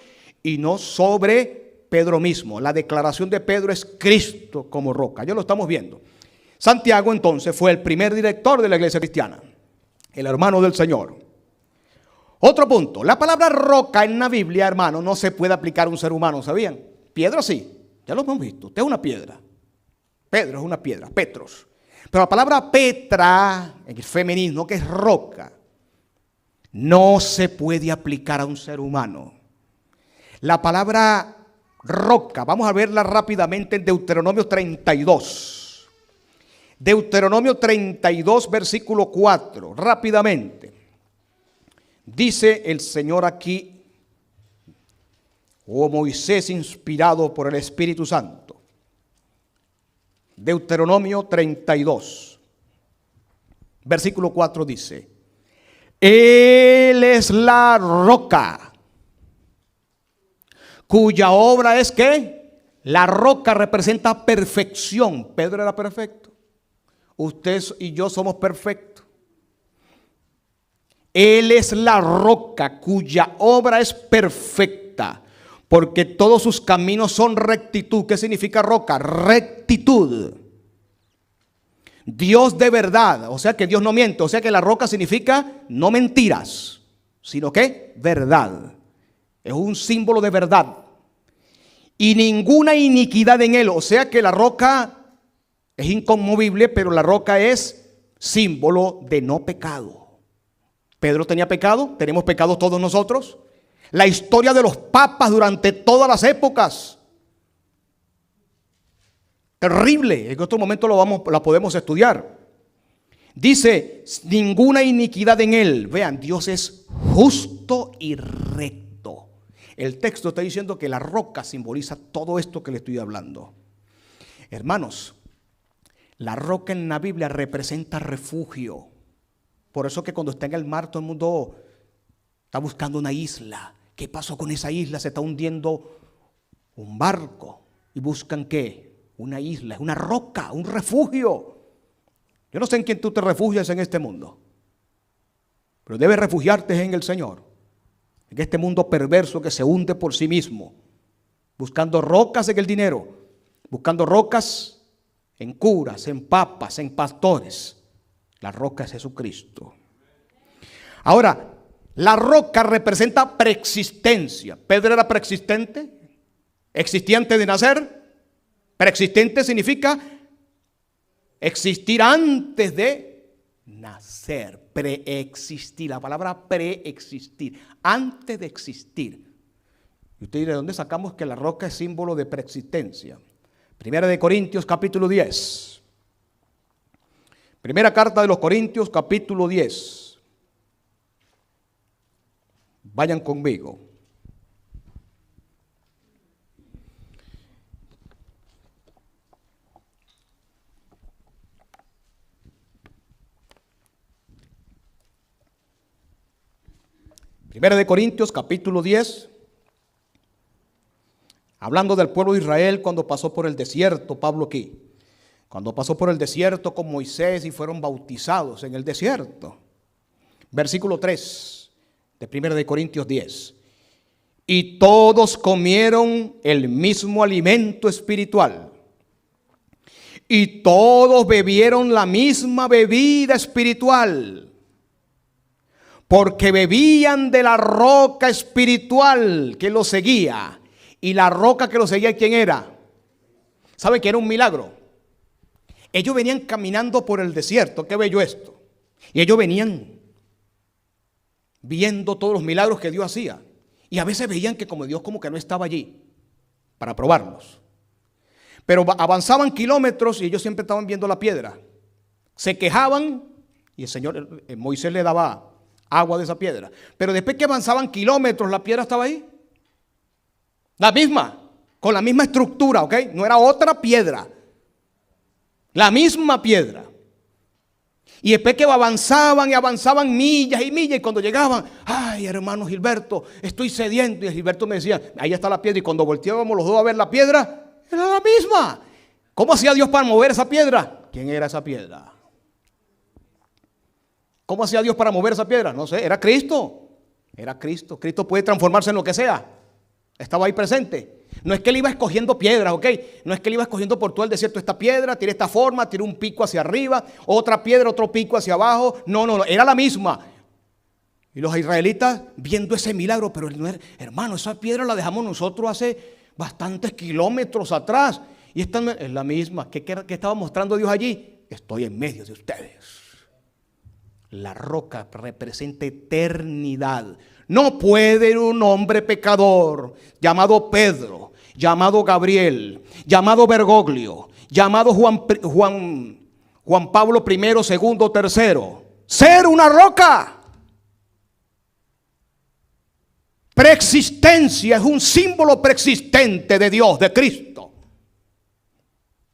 y no sobre Pedro mismo. La declaración de Pedro es Cristo como roca. Ya lo estamos viendo. Santiago entonces fue el primer director de la iglesia cristiana, el hermano del Señor. Otro punto, la palabra roca en la Biblia, hermano, no se puede aplicar a un ser humano, ¿sabían? Piedra sí, ya lo hemos visto, usted es una piedra. Pedro es una piedra, Petros. Pero la palabra Petra, en el femenino, que es roca, no se puede aplicar a un ser humano. La palabra roca. Vamos a verla rápidamente en Deuteronomio 32. Deuteronomio 32, versículo 4. Rápidamente. Dice el Señor aquí, oh Moisés inspirado por el Espíritu Santo. Deuteronomio 32, versículo 4 dice: Él es la roca, cuya obra es ¿qué? La roca representa perfección. Pedro era perfecto. Usted y yo somos perfectos. Él es la roca cuya obra es perfecta, porque todos sus caminos son rectitud. ¿Qué significa roca? Rectitud. Dios de verdad, o sea que Dios no miente, o sea que la roca significa no mentiras, sino que verdad. Es un símbolo de verdad. Y ninguna iniquidad en él, o sea que la roca es inconmovible, pero la roca es símbolo de no pecado. Pedro tenía pecado, tenemos pecado todos nosotros. La historia de los papas durante todas las épocas, terrible. En otro momento la podemos estudiar. Dice, ninguna iniquidad en él. Vean, Dios es justo y recto. El texto está diciendo que la roca simboliza todo esto que le estoy hablando. Hermanos, la roca en la Biblia representa refugio. Por eso que cuando está en el mar todo el mundo está buscando una isla. ¿Qué pasó con esa isla? Se está hundiendo un barco. ¿Y buscan qué? Una isla, es una roca, un refugio. Yo no sé en quién tú te refugias en este mundo, pero debes refugiarte en el Señor. En este mundo perverso que se hunde por sí mismo, buscando rocas en el dinero, buscando rocas en curas, en papas, en pastores. La roca es Jesucristo. Ahora, la roca representa preexistencia. Pedro era preexistente, existía antes de nacer. Preexistente significa existir antes de nacer. Preexistir, la palabra preexistir, antes de existir. Y usted dirá, ¿de dónde sacamos que la roca es símbolo de preexistencia? Primera de Corintios capítulo 10. Primera carta de los Corintios, capítulo 10. Vayan conmigo. Primera de Corintios, capítulo 10. Hablando del pueblo de Israel cuando pasó por el desierto, Pablo aquí. Cuando pasó por el desierto con Moisés y fueron bautizados en el desierto. Versículo 3 de 1 de Corintios 10. Y todos comieron el mismo alimento espiritual. Y todos bebieron la misma bebida espiritual. Porque bebían de la roca espiritual que los seguía. Y la roca que los seguía, ¿quién era? ¿Sabe que era un milagro? Ellos venían caminando por el desierto. Qué bello esto. Y ellos venían viendo todos los milagros que Dios hacía. Y a veces veían que como Dios como que no estaba allí para probarlos. Pero avanzaban kilómetros y ellos siempre estaban viendo la piedra. Se quejaban y el Señor, Moisés le daba agua de esa piedra. Pero después que avanzaban kilómetros, la piedra estaba ahí. La misma, con la misma estructura, ¿ok? No era otra piedra. La misma piedra. Y después que avanzaban y avanzaban millas y millas, y cuando llegaban, ay, hermano Gilberto, estoy sediento. Y Gilberto me decía, ahí está la piedra. Y cuando volteábamos los dos a ver la piedra, era la misma. ¿Cómo hacía Dios para mover esa piedra? ¿Quién era esa piedra? ¿Cómo hacía Dios para mover esa piedra? No sé, era Cristo. Era Cristo. Cristo puede transformarse en lo que sea. Estaba ahí presente. No es que él iba escogiendo piedras, ¿ok? No es que él iba escogiendo por todo el desierto esta piedra, tiene esta forma, tiene un pico hacia arriba, otra piedra, otro pico hacia abajo. No, era la misma. Y los israelitas viendo ese milagro, pero hermano, esa piedra la dejamos nosotros hace bastantes kilómetros atrás. Y esta es la misma. ¿Qué estaba mostrando Dios allí? Estoy en medio de ustedes. La roca representa eternidad. No puede un hombre pecador llamado Pedro llamado Gabriel, llamado Bergoglio, llamado Juan Pablo I, segundo, tercero. Ser una roca. Preexistencia, es un símbolo preexistente de Dios, de Cristo.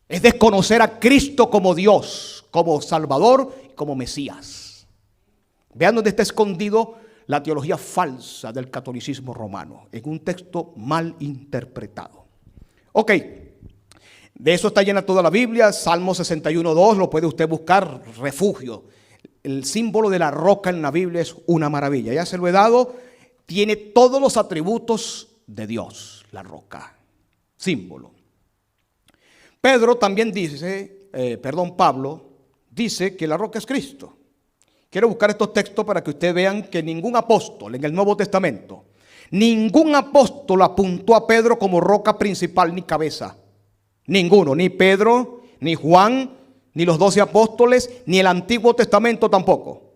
Es desconocer a Cristo como Dios, como Salvador, como Mesías. Vean dónde está escondido la teología falsa del catolicismo romano, en un texto mal interpretado. Ok, de eso está llena toda la Biblia. Salmo 61:2, lo puede usted buscar, refugio. El símbolo de la roca en la Biblia es una maravilla. Ya se lo he dado, tiene todos los atributos de Dios, la roca, símbolo. Pedro también dice, Pablo dice que la roca es Cristo. Quiero buscar estos textos para que ustedes vean que ningún apóstol en el Nuevo Testamento, ningún apóstol apuntó a Pedro como roca principal ni cabeza. Ninguno, ni Pedro, ni Juan, ni los 12 apóstoles, ni el Antiguo Testamento tampoco.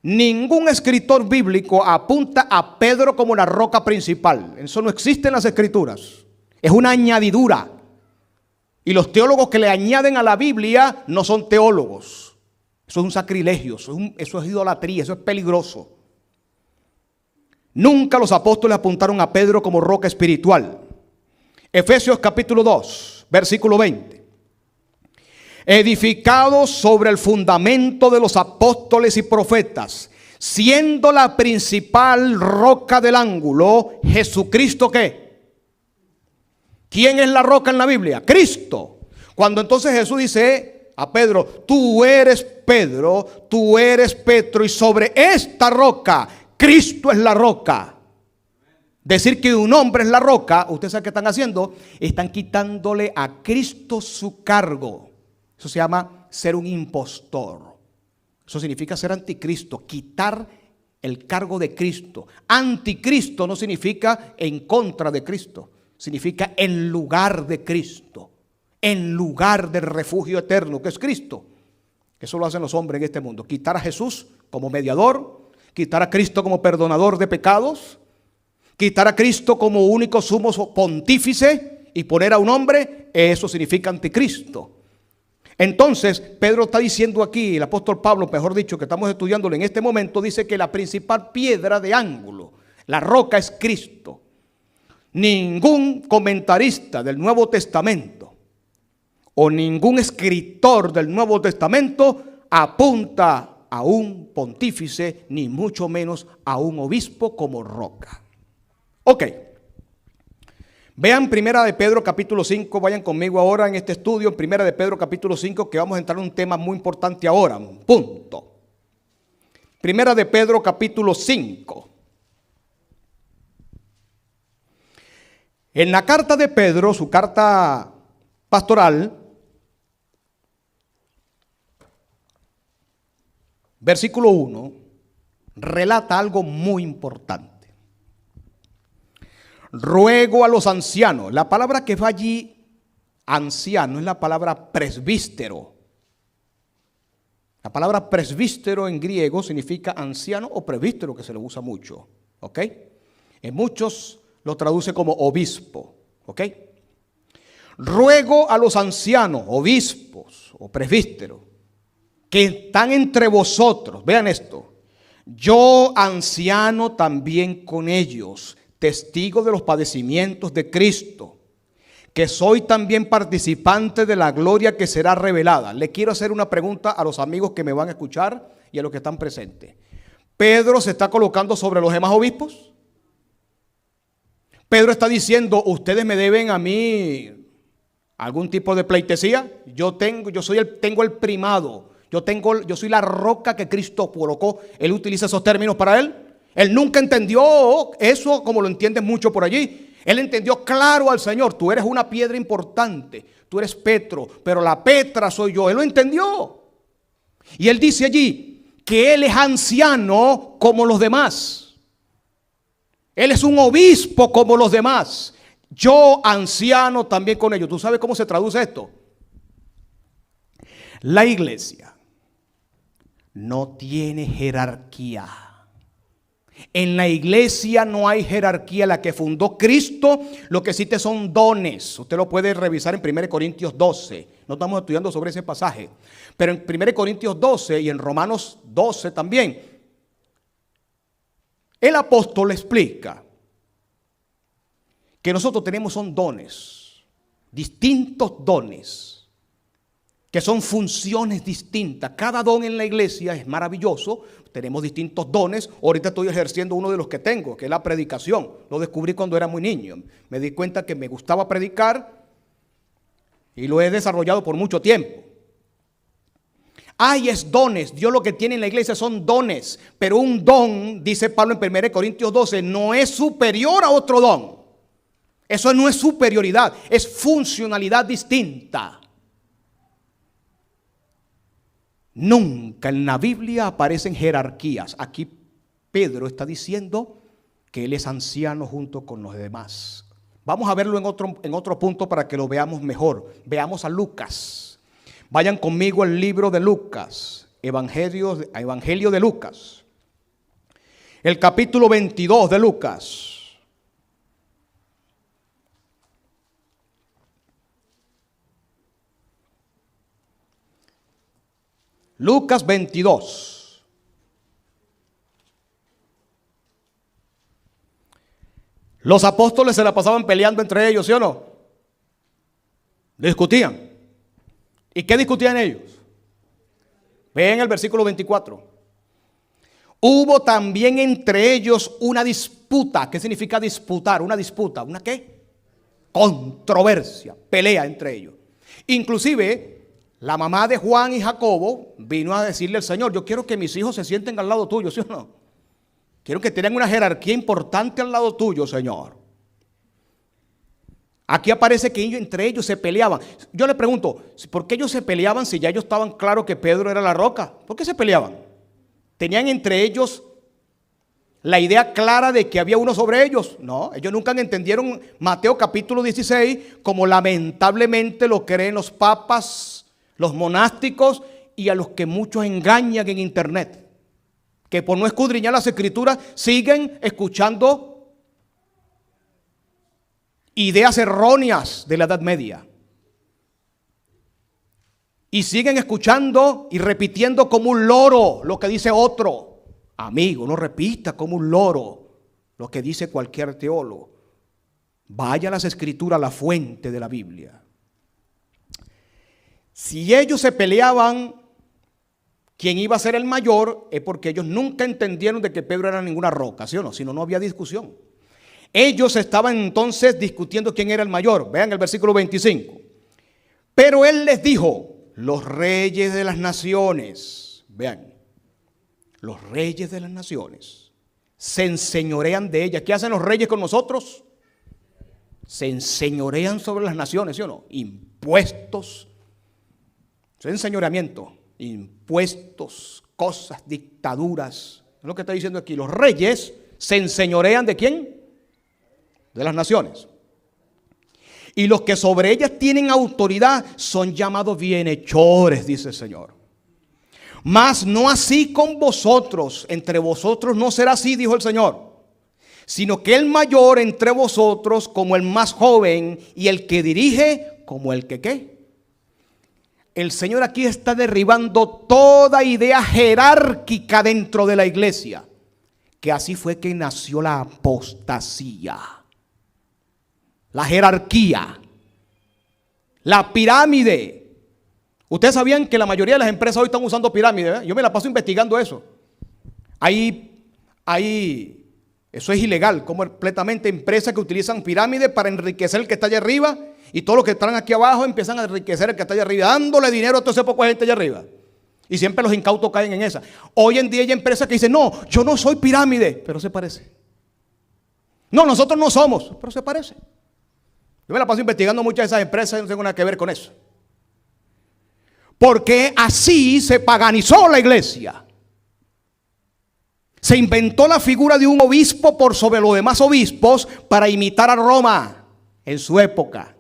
Ningún escritor bíblico apunta a Pedro como la roca principal. Eso no existe en las Escrituras. Es una añadidura. Y los teólogos que le añaden a la Biblia no son teólogos. Eso es un sacrilegio, eso es idolatría, eso es peligroso. Nunca los apóstoles apuntaron a Pedro como roca espiritual. Efesios capítulo 2, versículo 20. Edificados sobre el fundamento de los apóstoles y profetas, siendo la principal roca del ángulo, Jesucristo, ¿qué? ¿Quién es la roca en la Biblia? Cristo. Cuando entonces Jesús dice a Pedro, tú eres Pedro, tú eres Petro, y sobre esta roca, Cristo es la roca. Decir que un hombre es la roca, ¿ustedes saben qué están haciendo? Están quitándole a Cristo su cargo. Eso se llama ser un impostor. Eso significa ser anticristo, quitar el cargo de Cristo. Anticristo no significa en contra de Cristo, significa en lugar de Cristo, en lugar del refugio eterno que es Cristo. Eso lo hacen los hombres en este mundo. Quitar a Jesús como mediador, quitar a Cristo como perdonador de pecados, quitar a Cristo como único sumo pontífice y poner a un hombre, eso significa anticristo. Entonces, Pedro está diciendo aquí, el apóstol Pablo, mejor dicho, que estamos estudiándolo en este momento, dice que la principal piedra de ángulo, la roca, es Cristo. Ningún comentarista del Nuevo Testamento o ningún escritor del Nuevo Testamento apunta a un pontífice, ni mucho menos a un obispo como roca. Ok. Vean Primera de Pedro capítulo 5, vayan conmigo ahora en este estudio, en Primera de Pedro capítulo 5, que vamos a entrar en un tema muy importante ahora, punto. Primera de Pedro capítulo 5. En la carta de Pedro, su carta pastoral, versículo 1, relata algo muy importante. Ruego a los ancianos. La palabra que va allí, anciano, es la palabra presbítero. La palabra presbítero en griego significa anciano o presbítero, que se le usa mucho. ¿Ok? En muchos lo traduce como obispo. ¿Ok? Ruego a los ancianos, obispos o presbíteros, que están entre vosotros. Vean esto. Yo, anciano, también con ellos, testigo de los padecimientos de Cristo, que soy también participante de la gloria que será revelada. Le quiero hacer una pregunta a los amigos que me van a escuchar y a los que están presentes. ¿Pedro se está colocando sobre los demás obispos? Pedro está diciendo, ustedes me deben a mí algún tipo de pleitesía. Yo tengo el primado. Yo soy la roca que Cristo colocó. Él utiliza esos términos para él. Él nunca entendió eso como lo entienden mucho por allí. Él entendió claro al Señor. Tú eres una piedra importante. Tú eres Petro, pero la Petra soy yo. Él lo entendió. Y él dice allí que él es anciano como los demás. Él es un obispo como los demás. Yo, anciano, también con ellos. ¿Tú sabes cómo se traduce esto? La iglesia no tiene jerarquía. En la iglesia no hay jerarquía. La que fundó Cristo, lo que existe son dones. Usted lo puede revisar en 1 Corintios 12. No estamos estudiando sobre ese pasaje. Pero en 1 Corintios 12 y en Romanos 12 también, el apóstol explica que nosotros tenemos son dones, distintos dones, que son funciones distintas. Cada don en la iglesia es maravilloso. Tenemos distintos dones. Ahorita estoy ejerciendo uno de los que tengo, que es la predicación. Lo descubrí cuando era muy niño. Me di cuenta que me gustaba predicar y lo he desarrollado por mucho tiempo. Hay dones. Dios lo que tiene en la iglesia son dones. Pero un don, dice Pablo en 1 Corintios 12, no es superior a otro don. Eso no es superioridad, es funcionalidad distinta. Nunca en la Biblia aparecen jerarquías. Aquí Pedro está diciendo que él es anciano junto con los demás. Vamos a verlo en otro punto para que lo veamos mejor. Veamos a Lucas. Vayan conmigo al libro de Lucas, Evangelio de Lucas. El capítulo 22 de Lucas. Lucas 22. Los apóstoles se la pasaban peleando entre ellos, ¿sí o no? Discutían. ¿Y qué discutían ellos? Ven el versículo 24. Hubo también entre ellos una disputa. ¿Qué significa disputar? Una disputa. ¿Una qué? Controversia, pelea entre ellos. Inclusive la mamá de Juan y Jacobo vino a decirle al Señor: yo quiero que mis hijos se sienten al lado tuyo, ¿sí o no? Quiero que tengan una jerarquía importante al lado tuyo, Señor. Aquí aparece que entre ellos se peleaban. Yo le pregunto, ¿por qué ellos se peleaban si ya ellos estaban claros que Pedro era la roca? ¿Por qué se peleaban? ¿Tenían entre ellos la idea clara de que había uno sobre ellos? No, ellos nunca entendieron Mateo capítulo 16 como lamentablemente lo creen los papas, los monásticos y a los que muchos engañan en internet, que por no escudriñar las escrituras siguen escuchando ideas erróneas de la Edad Media y siguen escuchando y repitiendo como un loro lo que dice otro. Amigo, no repita como un loro lo que dice cualquier teólogo. Vaya a las escrituras, a la fuente de la Biblia. Si ellos se peleaban quién iba a ser el mayor, es porque ellos nunca entendieron de que Pedro era ninguna roca, ¿sí o no? Si no, no había discusión. Ellos estaban entonces discutiendo quién era el mayor. Vean el versículo 25. Pero él les dijo: los reyes de las naciones, vean, los reyes de las naciones se enseñorean de ellas. ¿Qué hacen los reyes con nosotros? Se enseñorean sobre las naciones, ¿sí o no? Impuestos, eso es enseñoreamiento, impuestos, cosas, dictaduras. Es lo que está diciendo aquí. Los reyes se enseñorean ¿de quién? De las naciones. Y los que sobre ellas tienen autoridad son llamados bienhechores, dice el Señor. Mas no así con vosotros. Entre vosotros no será así, dijo el Señor, sino que el mayor entre vosotros como el más joven, y el que dirige como el que ¿qué? El Señor aquí está derribando toda idea jerárquica dentro de la iglesia, que así fue que nació la apostasía, la jerarquía, la pirámide. Ustedes sabían que la mayoría de las empresas hoy están usando pirámides, ¿eh? Yo me la paso investigando eso. Eso es ilegal, completamente, empresas que utilizan pirámides para enriquecer el que está allá arriba, y todos los que están aquí abajo empiezan a enriquecer el que está allá arriba, dándole dinero a toda esa poca gente allá arriba. Y siempre los incautos caen en esa. Hoy en día hay empresas que dicen: no, yo no soy pirámide, pero se parece. No, nosotros no somos, pero se parece. Yo me la paso investigando muchas de esas empresas y no tengo nada que ver con eso. Porque así se paganizó la iglesia. Se inventó la figura de un obispo por sobre los demás obispos para imitar a Roma en su época,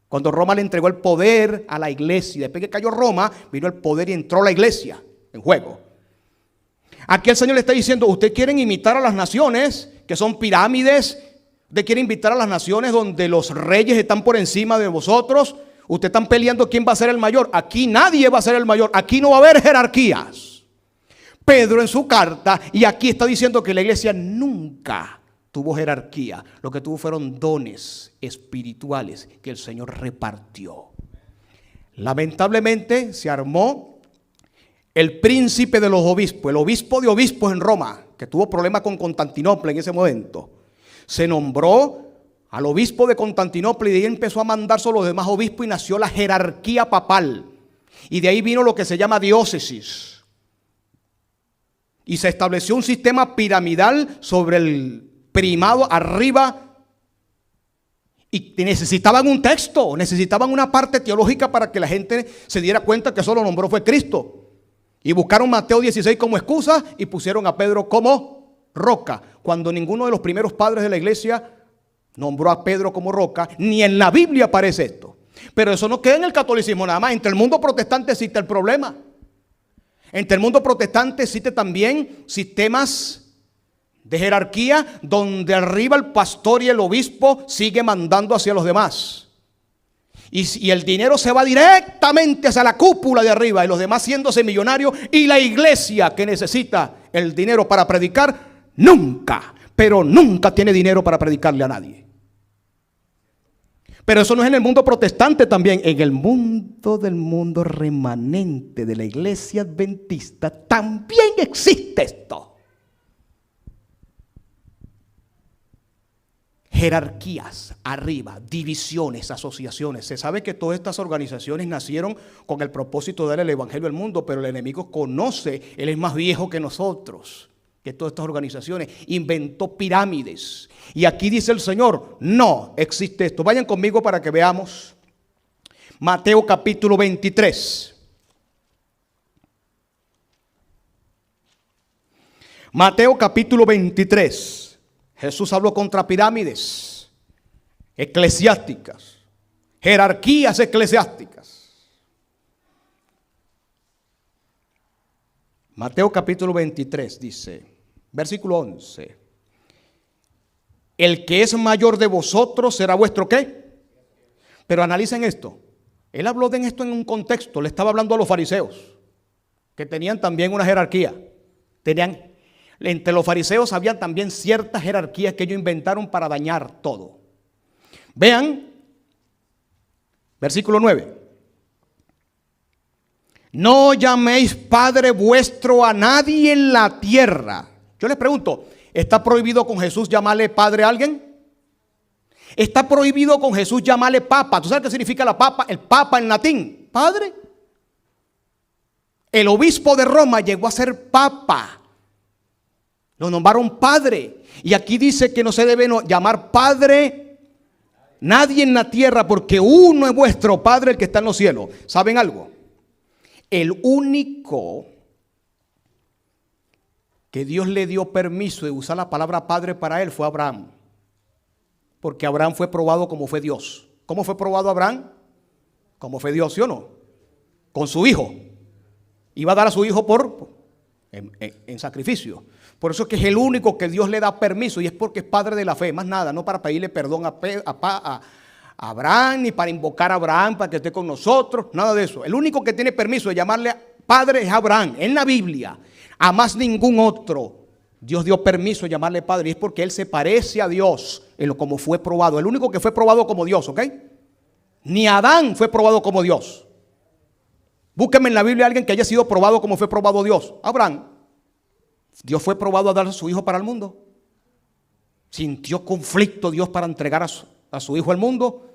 cuando Roma le entregó el poder a la iglesia. Después que cayó Roma, vino el poder y entró la iglesia en juego. Aquí el Señor le está diciendo, ustedes quieren imitar a las naciones, que son pirámides. Usted quiere invitar a las naciones donde los reyes están por encima de vosotros. Ustedes están peleando quién va a ser el mayor. Aquí nadie va a ser el mayor. Aquí no va a haber jerarquías. Pedro en su carta, y aquí está diciendo que la iglesia nunca tuvo jerarquía. Lo que tuvo fueron dones espirituales que el Señor repartió. Lamentablemente se armó el príncipe de los obispos, el obispo de obispos en Roma, que tuvo problemas con Constantinopla en ese momento. Se nombró al obispo de Constantinopla y de ahí empezó a mandarse a los demás obispos y nació la jerarquía papal. Y de ahí vino lo que se llama diócesis. Y se estableció un sistema piramidal sobre el primado arriba. Y necesitaban un texto, necesitaban una parte teológica para que la gente se diera cuenta que eso lo nombró fue Cristo. Y buscaron Mateo 16 como excusa y pusieron a Pedro como roca. Cuando ninguno de los primeros padres de la iglesia nombró a Pedro como roca, ni en la Biblia aparece esto. Pero eso no queda en el catolicismo nada más. Entre el mundo protestante existe el problema. Entre el mundo protestante existe también sistemas de jerarquía donde arriba el pastor y el obispo sigue mandando hacia los demás. Y el dinero se va directamente hacia la cúpula de arriba y los demás haciéndose millonarios, y la iglesia que necesita el dinero para predicar nunca, pero nunca tiene dinero para predicarle a nadie. Pero eso no es en el mundo protestante también. En el mundo remanente de la iglesia adventista también existe esto. Jerarquías arriba, divisiones, asociaciones. Se sabe que todas estas organizaciones nacieron con el propósito de dar el evangelio al mundo, pero el enemigo conoce, él es más viejo que nosotros, que todas estas organizaciones. Inventó pirámides. Y aquí dice el Señor, no existe esto. Vayan conmigo para que veamos Mateo capítulo 23. Mateo capítulo 23. Jesús habló contra pirámides eclesiásticas, jerarquías eclesiásticas. Mateo capítulo 23 dice, versículo 11. El que es mayor de vosotros será vuestro ¿qué? Pero analicen esto. Él habló de esto en un contexto. Le estaba hablando a los fariseos, que tenían también una jerarquía. Entre los fariseos había también ciertas jerarquías que ellos inventaron para dañar todo. Vean, versículo 9. No llaméis Padre vuestro a nadie en la tierra. Yo les pregunto, ¿está prohibido con Jesús llamarle Padre a alguien? ¿Está prohibido con Jesús llamarle Papa? ¿Tú sabes qué significa la papa? El Papa en latín, Padre. El obispo de Roma llegó a ser Papa. Lo nombraron Padre. Y aquí dice que no se debe llamar Padre nadie en la tierra, porque uno es vuestro Padre, el que está en los cielos. ¿Saben algo? El único que Dios le dio permiso de usar la palabra Padre para él fue Abraham. Porque Abraham fue probado como fue Dios. ¿Cómo fue probado Abraham? Como fue Dios, ¿sí o no? Con su hijo. Iba a dar a su hijo en sacrificio. Por eso es que es el único que Dios le da permiso, y es porque es padre de la fe, más nada, no para pedirle perdón a Abraham, ni para invocar a Abraham para que esté con nosotros, nada de eso. El único que tiene permiso de llamarle padre es Abraham, en la Biblia. A más ningún otro Dios dio permiso de llamarle padre, y es porque él se parece a Dios en lo como fue probado. El único que fue probado como Dios, ¿ok? Ni Adán fue probado como Dios. Búsquenme en la Biblia a alguien que haya sido probado como fue probado Dios. Abraham. Dios fue probado a dar a su hijo para el mundo. Sintió conflicto Dios para entregar a su hijo al mundo.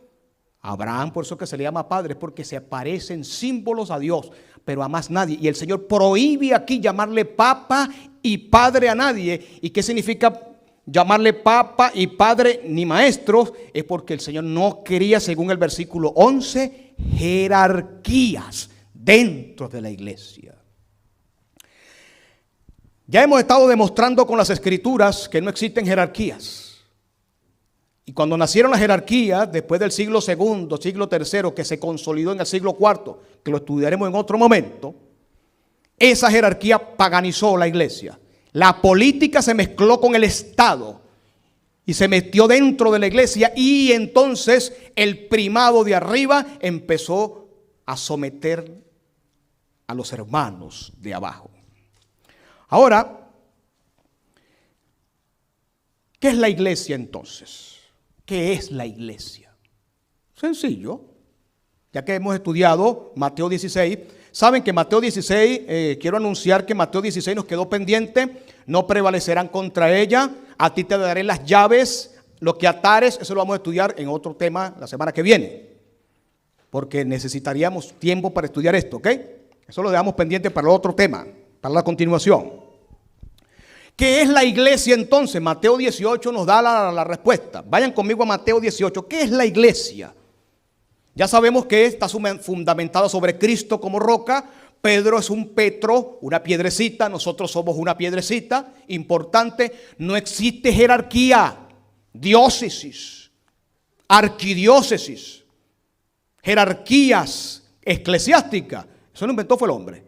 Abraham, por eso que se le llama padre, porque se parecen símbolos a Dios, pero a más nadie. Y el Señor prohíbe aquí llamarle papa y padre a nadie. ¿Y qué significa llamarle papa y padre ni maestros? Es porque el Señor no quería, según el versículo 11, jerarquías dentro de la iglesia. Ya hemos estado demostrando con las escrituras que no existen jerarquías. Y cuando nacieron las jerarquías, después del siglo segundo, siglo tercero, que se consolidó en el siglo cuarto, que lo estudiaremos en otro momento, esa jerarquía paganizó la iglesia. La política se mezcló con el Estado y se metió dentro de la iglesia, y entonces el primado de arriba empezó a someter a los hermanos de abajo. Ahora, ¿qué es la iglesia entonces? ¿Qué es la iglesia? Sencillo. Ya que hemos estudiado Mateo 16, saben que Mateo 16, quiero anunciar que Mateo 16 nos quedó pendiente. No prevalecerán contra ella, a ti te daré las llaves, lo que atares. Eso lo vamos a estudiar en otro tema la semana que viene, porque necesitaríamos tiempo para estudiar esto, ¿ok? Eso lo dejamos pendiente para el otro tema, para la continuación. ¿Qué es la iglesia entonces? Mateo 18 nos da la respuesta. Vayan conmigo a Mateo 18. ¿Qué es la iglesia? Ya sabemos que está fundamentada sobre Cristo como roca. Pedro es un petro, una piedrecita. Nosotros somos una piedrecita. Importante, no existe jerarquía, diócesis, arquidiócesis, jerarquías eclesiásticas. Eso lo inventó fue el hombre,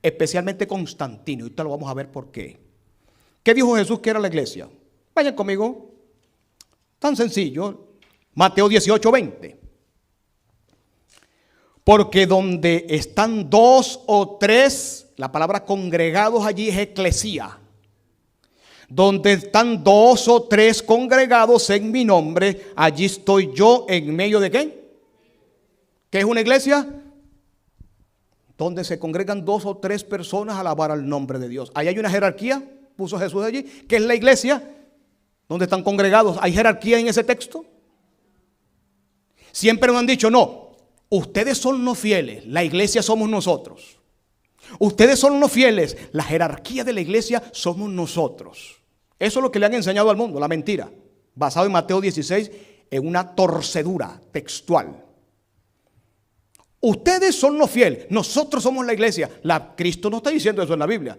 especialmente Constantino. Ahorita lo vamos a ver por qué. ¿Qué dijo Jesús que era la iglesia? Vayan conmigo. Tan sencillo. Mateo 18, 20. Porque donde están dos o tres, la palabra congregados allí es eclesía. Donde están dos o tres congregados en mi nombre, allí estoy yo en medio de ¿qué? ¿Qué es una iglesia? Donde se congregan dos o tres personas a alabar al nombre de Dios. Ahí hay una jerarquía, puso Jesús allí. ¿Qué es la iglesia? Donde están congregados. ¿Hay jerarquía en ese texto? Siempre nos han dicho, no, ustedes son los fieles, la iglesia somos nosotros. Ustedes son los fieles, la jerarquía de la iglesia somos nosotros. Eso es lo que le han enseñado al mundo, la mentira. Basado en Mateo 16, en una torcedura textual. Ustedes son los fieles, nosotros somos la iglesia. Cristo no está diciendo eso en la Biblia.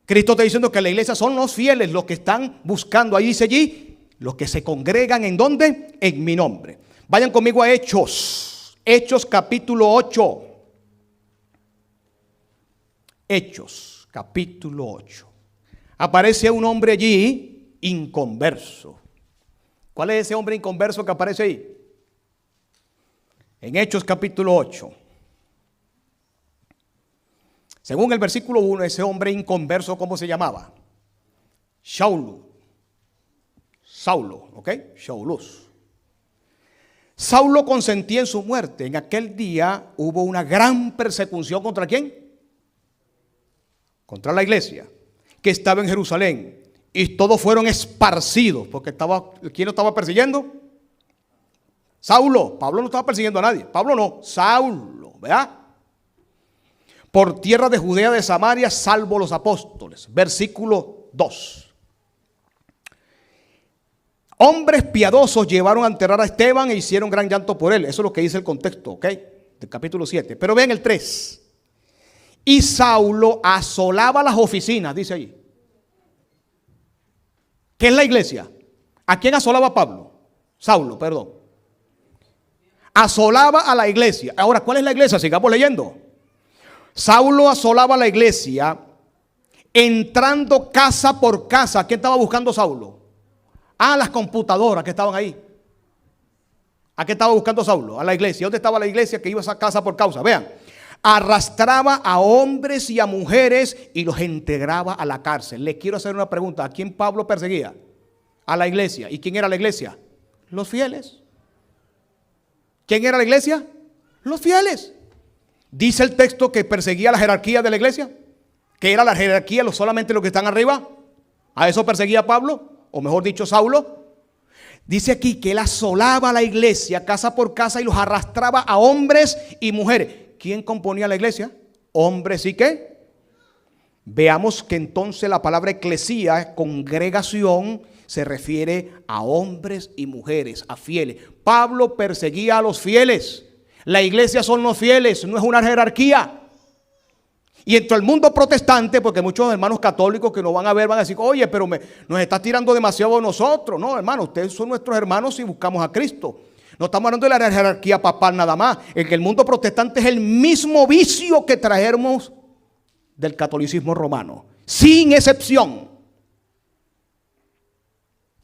Cristo está diciendo que la iglesia son los fieles, los que están buscando, ahí dice allí, los que se congregan ¿en dónde? En mi nombre. Vayan conmigo a Hechos, Hechos capítulo 8. Hechos capítulo 8. Aparece un hombre allí inconverso. ¿Cuál es ese hombre inconverso que aparece ahí? En Hechos capítulo 8. Según el versículo 1, ese hombre inconverso, ¿cómo se llamaba? Saulo, ¿ok? Saulus. Saulo consentía en su muerte. En aquel día hubo una gran persecución ¿contra quién? Contra la iglesia que estaba en Jerusalén. Y todos fueron esparcidos, porque ¿quién lo estaba persiguiendo? Saulo. Pablo no estaba persiguiendo a nadie. Pablo no, Saulo, ¿verdad? Por tierra de Judea, de Samaria, salvo los apóstoles. Versículo 2. Hombres piadosos llevaron a enterrar a Esteban e hicieron gran llanto por él. Eso es lo que dice el contexto, ¿ok? Del capítulo 7. Pero vean el 3. Y Saulo asolaba las oficinas, dice ahí. ¿Qué es la iglesia? ¿A quién asolaba Pablo? Saulo, perdón. Asolaba a la iglesia. Ahora, ¿cuál es la iglesia? Sigamos leyendo. Saulo asolaba la iglesia, entrando casa por casa. ¿Quién estaba buscando Saulo? Las computadoras que estaban ahí. ¿A qué estaba buscando Saulo? A la iglesia. ¿Dónde estaba la iglesia que iba a casa por causa? Vean. Arrastraba a hombres y a mujeres y los integraba a la cárcel. Le quiero hacer una pregunta. ¿A quién Pablo perseguía? A la iglesia. ¿Y quién era la iglesia? Los fieles. ¿Quién era la iglesia? Los fieles. Dice el texto que perseguía la jerarquía de la iglesia. Que era la jerarquía, solamente los que están arriba. A eso perseguía Pablo, o mejor dicho Saulo. Dice aquí que él asolaba a la iglesia casa por casa y los arrastraba a hombres y mujeres. ¿Quién componía la iglesia? Hombres y ¿qué? Veamos que entonces la palabra eclesía, congregación, se refiere a hombres y mujeres, a fieles. Pablo perseguía a los fieles. La iglesia son los fieles, no es una jerarquía. Y entre el mundo protestante, porque muchos hermanos católicos que nos van a ver van a decir, oye, pero nos está tirando demasiado a nosotros. No, hermano, ustedes son nuestros hermanos si buscamos a Cristo. No estamos hablando de la jerarquía papal nada más. En el mundo protestante es el mismo vicio que traemos del catolicismo romano, sin excepción.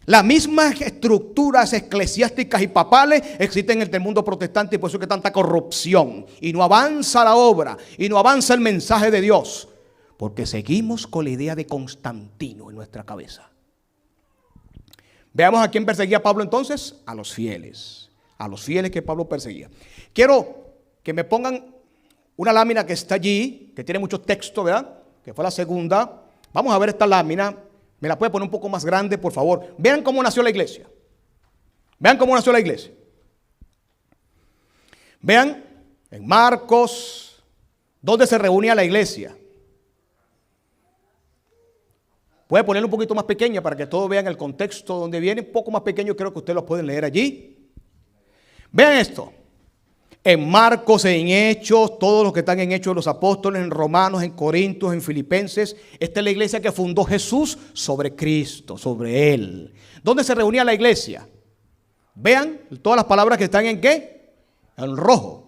Las mismas estructuras eclesiásticas y papales existen en el mundo protestante y por eso es que hay tanta corrupción y no avanza la obra y no avanza el mensaje de Dios, porque seguimos con la idea de Constantino en nuestra cabeza. Veamos a quién perseguía Pablo entonces, a los fieles que Pablo perseguía. Quiero que me pongan una lámina que está allí, que tiene mucho texto, ¿verdad? Que fue la segunda. Vamos a ver esta lámina. Me la puede poner un poco más grande, por favor. Vean cómo nació la iglesia. Vean cómo nació la iglesia. Vean en Marcos, ¿dónde se reunía la iglesia? Puede ponerlo un poquito más pequeña para que todos vean el contexto donde viene. Un poco más pequeño, creo que ustedes lo pueden leer allí. Vean esto. En Marcos, en Hechos, todos los que están en Hechos de los Apóstoles, en Romanos, en Corintios, en Filipenses. Esta es la iglesia que fundó Jesús sobre Cristo, sobre Él. ¿Dónde se reunía la iglesia? Vean todas las palabras que están en ¿qué? En rojo.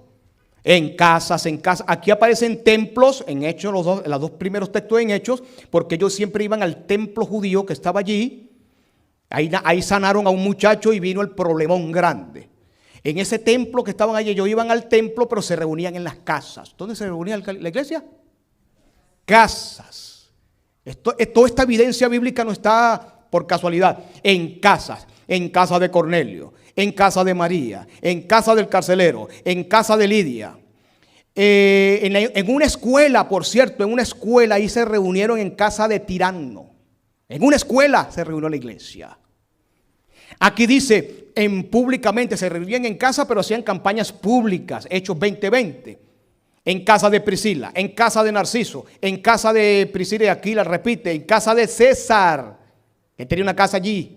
En casas, en casas. Aquí aparecen templos, en Hechos, los dos primeros textos en Hechos, porque ellos siempre iban al templo judío que estaba allí. Ahí sanaron a un muchacho y vino el problemón grande. En ese templo que estaban allí, ellos iban al templo, pero se reunían en las casas. ¿Dónde se reunía la iglesia? Casas. Toda esta evidencia bíblica no está por casualidad. En casas. En casa de Cornelio, en casa de María, en casa del carcelero, en casa de Lidia. En una escuela, por cierto, en una escuela ahí se reunieron en casa de Tirano. En una escuela se reunió la iglesia. Aquí dice, públicamente se reunían en casa, pero hacían campañas públicas, Hechos 20:20. En casa de Priscila, en casa de Narciso, en casa de Priscila y Aquila, repite, en casa de César, que tenía una casa allí.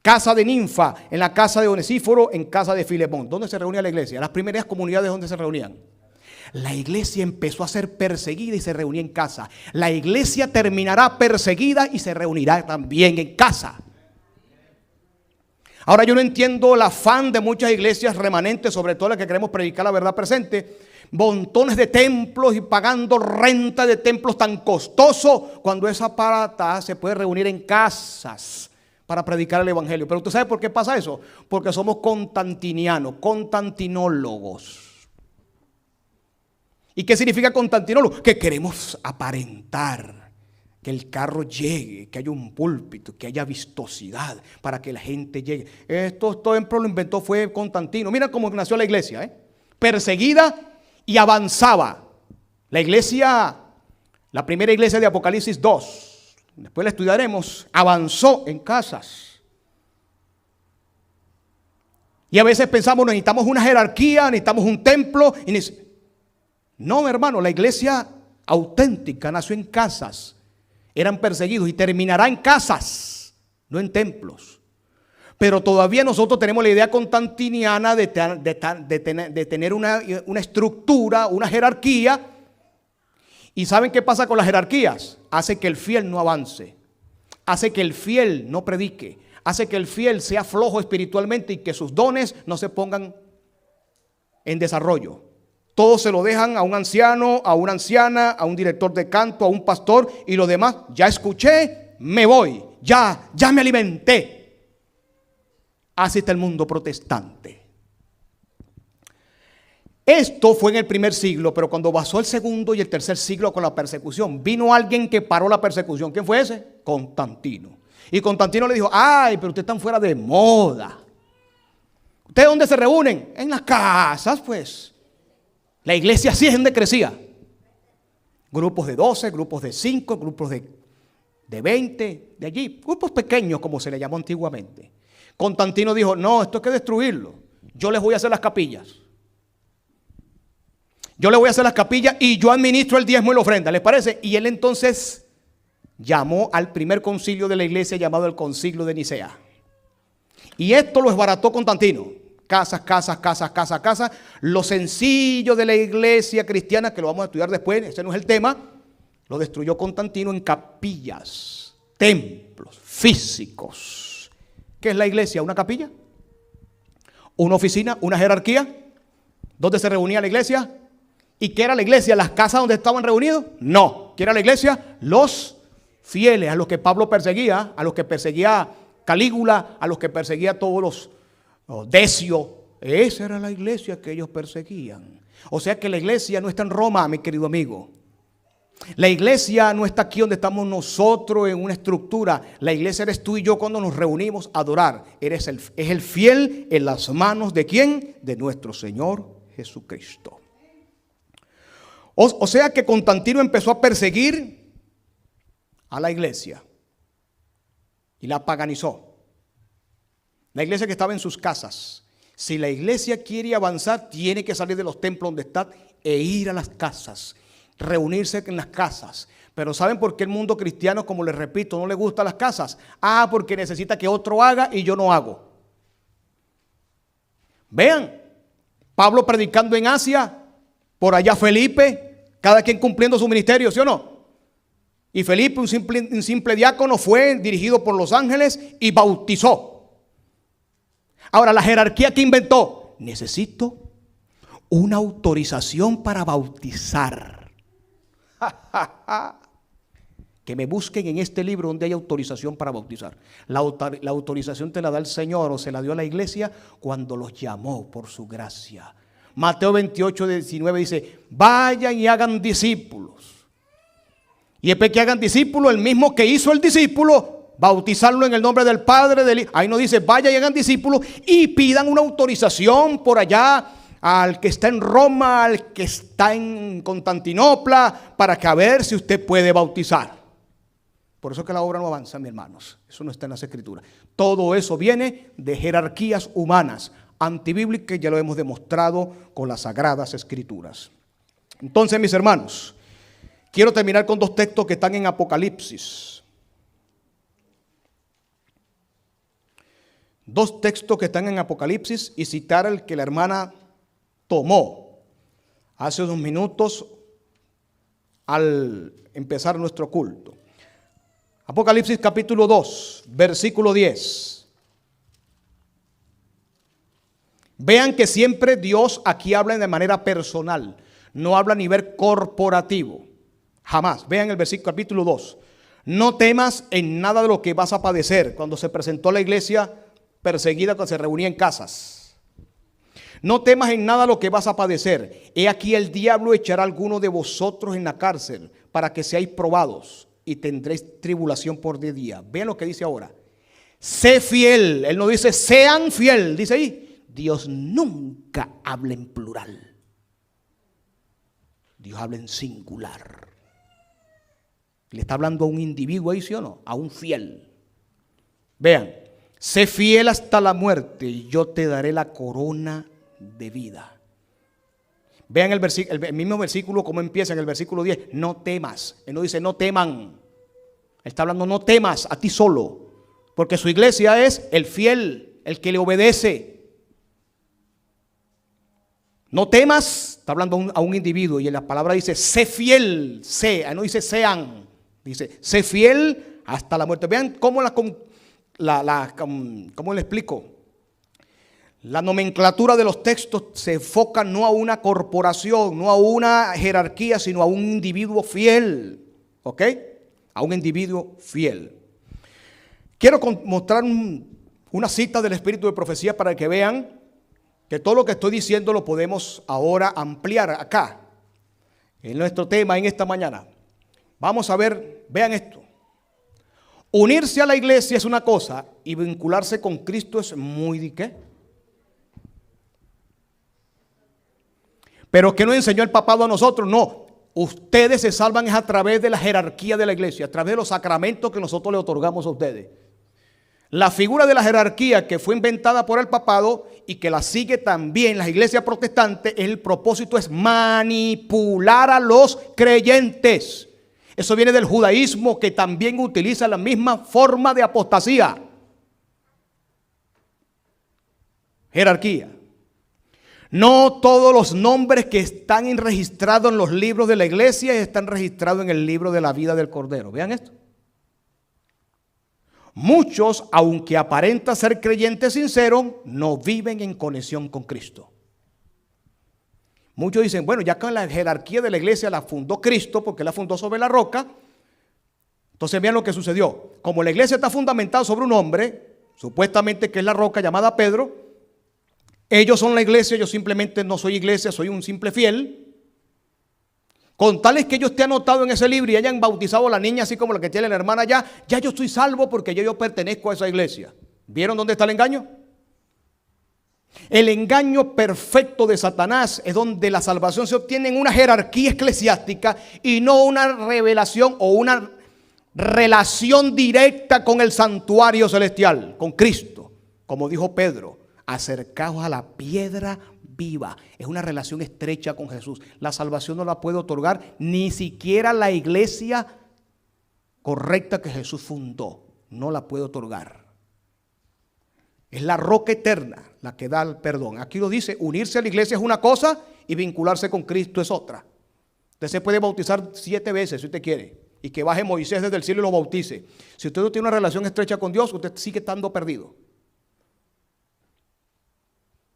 Casa de Ninfa, en la casa de Onesíforo, en casa de Filemón. ¿Dónde se reunía la iglesia? Las primeras comunidades donde se reunían. La iglesia empezó a ser perseguida y se reunía en casa. La iglesia terminará perseguida y se reunirá también en casa. Ahora yo no entiendo el afán de muchas iglesias remanentes, sobre todo las que queremos predicar la verdad presente. Montones de templos y pagando renta de templos tan costosos, cuando esa parata se puede reunir en casas para predicar el evangelio. Pero ¿usted sabe por qué pasa eso? Porque somos constantinianos, constantinólogos. ¿Y qué significa constantinólogo? Que queremos aparentar, que el carro llegue, que haya un púlpito, que haya vistosidad para que la gente llegue. Esto templo lo inventó fue Constantino. Mira cómo nació la iglesia, perseguida y avanzaba. La iglesia, la primera iglesia de Apocalipsis 2. Después la estudiaremos, avanzó en casas. Y a veces pensamos, necesitamos una jerarquía, necesitamos un templo. No, hermano, la iglesia auténtica nació en casas. Eran perseguidos y terminará en casas, no en templos. Pero todavía nosotros tenemos la idea constantiniana de tener una estructura, una jerarquía. ¿Y saben qué pasa con las jerarquías? Hace que el fiel no avance, hace que el fiel no predique, hace que el fiel sea flojo espiritualmente y que sus dones no se pongan en desarrollo. Todo se lo dejan a un anciano, a una anciana, a un director de canto, a un pastor y lo demás, ya escuché, me voy, ya me alimenté. Así está el mundo protestante. Esto fue en el primer siglo, pero cuando pasó el segundo y el tercer siglo con la persecución, vino alguien que paró la persecución. ¿Quién fue ese? Constantino. Y Constantino le dijo, ay, pero ustedes están fuera de moda. ¿Ustedes dónde se reúnen? En las casas, pues. La iglesia así es donde crecía. Grupos de 12, grupos de 5, grupos de 20, de allí. Grupos pequeños, como se le llamó antiguamente. Constantino dijo, no, esto hay que destruirlo. Yo les voy a hacer las capillas. Yo le voy a hacer las capillas y yo administro el diezmo y la ofrenda, ¿les parece? Y él entonces llamó al primer concilio de la iglesia llamado el Concilio de Nicea. Y esto lo desbarató Constantino. Casas, casas, casas, casas, casas. Lo sencillo de la iglesia cristiana, que lo vamos a estudiar después, ese no es el tema, lo destruyó Constantino en capillas, templos físicos. ¿Qué es la iglesia? ¿Una capilla? ¿Una oficina? ¿Una jerarquía? ¿Dónde se reunía la iglesia? ¿Y qué era la iglesia? ¿Las casas donde estaban reunidos? No. ¿Quién era la iglesia? Los fieles, a los que Pablo perseguía, a los que perseguía Calígula, a los que perseguía todos los Decio. Esa era la iglesia que ellos perseguían. O sea que la iglesia no está en Roma, mi querido amigo. La iglesia no está aquí donde estamos nosotros en una estructura. La iglesia eres tú y yo cuando nos reunimos a adorar. Es el fiel en las manos de ¿quién? De nuestro Señor Jesucristo. O sea que Constantino empezó a perseguir a la iglesia y la paganizó. La iglesia que estaba en sus casas. Si la iglesia quiere avanzar, tiene que salir de los templos donde está e ir a las casas, reunirse en las casas. Pero ¿saben por qué el mundo cristiano, como les repito, no le gusta las casas? Porque necesita que otro haga y yo no hago. Vean, Pablo predicando en Asia, por allá Felipe, cada quien cumpliendo su ministerio, ¿sí o no? Y Felipe, un simple diácono, fue dirigido por los ángeles y bautizó. Ahora, la jerarquía que inventó, necesito una autorización para bautizar. Que me busquen en este libro donde hay autorización para bautizar. La autorización te la da el Señor o se la dio a la iglesia cuando los llamó por su gracia. Mateo 28:19 dice, vayan y hagan discípulos. Y después que hagan discípulos, el mismo que hizo el discípulo, bautizarlo en el nombre del Padre, del Hijo. Ahí no dice, vayan y hagan discípulos y pidan una autorización por allá al que está en Roma, al que está en Constantinopla, para que a ver si usted puede bautizar. Por eso que la obra no avanza, mis hermanos. Eso no está en las Escrituras. Todo eso viene de jerarquías humanas, antibíblicas, ya lo hemos demostrado con las Sagradas Escrituras. Entonces, mis hermanos, quiero terminar con dos textos que están en Apocalipsis. Dos textos que están en Apocalipsis y citar el que la hermana tomó hace unos minutos al empezar nuestro culto. Apocalipsis capítulo 2, versículo 10. Vean que siempre Dios aquí habla de manera personal, no habla a nivel corporativo, jamás. Vean el versículo capítulo 2. No temas en nada de lo que vas a padecer. Cuando se presentó la iglesia perseguida, cuando se reunía en casas. No temas en nada lo que vas a padecer. He aquí el diablo echará a alguno de vosotros en la cárcel para que seáis probados y tendréis tribulación por 10 días. Vean lo que dice ahora. Sé fiel. Él no dice sean fiel. Dice ahí. Dios nunca habla en plural. Dios habla en singular. Le está hablando a un individuo ahí, ¿sí o no? A un fiel. Vean. Sé fiel hasta la muerte y yo te daré la corona de vida. Vean el mismo versículo como empieza en el versículo 10. No temas. Él no dice no teman. Él está hablando no temas a ti solo. Porque su iglesia es el fiel, el que le obedece. No temas. Está hablando a un individuo y en la palabra dice sé fiel. Sé. No dice sean. Dice sé fiel hasta la muerte. Vean cómo ¿cómo le explico? La nomenclatura de los textos se enfoca no a una corporación, no a una jerarquía, sino a un individuo fiel. ¿Ok? A un individuo fiel. Quiero mostrar una cita del Espíritu de Profecía para que vean que todo lo que estoy diciendo lo podemos ahora ampliar acá, en nuestro tema en esta mañana. Vamos a ver, vean esto. Unirse a la iglesia es una cosa y vincularse con Cristo es muy ¿de qué? Pero ¿qué nos enseñó el papado a nosotros? No, ustedes se salvan es a través de la jerarquía de la iglesia, a través de los sacramentos que nosotros le otorgamos a ustedes. La figura de la jerarquía que fue inventada por el papado y que la sigue también las iglesias protestantes, el propósito es manipular a los creyentes. Eso viene del judaísmo que también utiliza la misma forma de apostasía. Jerarquía. No todos los nombres que están registrados en los libros de la iglesia están registrados en el libro de la vida del Cordero. Vean esto. Muchos, aunque aparentan ser creyentes sinceros, no viven en conexión con Cristo. Muchos dicen, bueno, ya que la jerarquía de la iglesia la fundó Cristo, porque la fundó sobre la roca. Entonces vean lo que sucedió. Como la iglesia está fundamentada sobre un hombre, supuestamente que es la roca llamada Pedro, ellos son la iglesia, yo simplemente no soy iglesia, soy un simple fiel. Con tales que yo esté anotado en ese libro y hayan bautizado a la niña así como la que tiene la hermana ya yo estoy salvo porque yo pertenezco a esa iglesia. ¿Vieron dónde está el engaño? El engaño perfecto de Satanás es donde la salvación se obtiene en una jerarquía eclesiástica y no una revelación o una relación directa con el santuario celestial, con Cristo. Como dijo Pedro, acercaos a la piedra viva. Es una relación estrecha con Jesús. La salvación no la puede otorgar ni siquiera la iglesia correcta que Jesús fundó. No la puede otorgar. Es la roca eterna la que da el perdón. Aquí lo dice, unirse a la iglesia es una cosa y vincularse con Cristo es otra. Usted se puede bautizar 7 veces si usted quiere y que baje Moisés desde el cielo y lo bautice. Si usted no tiene una relación estrecha con Dios, usted sigue estando perdido.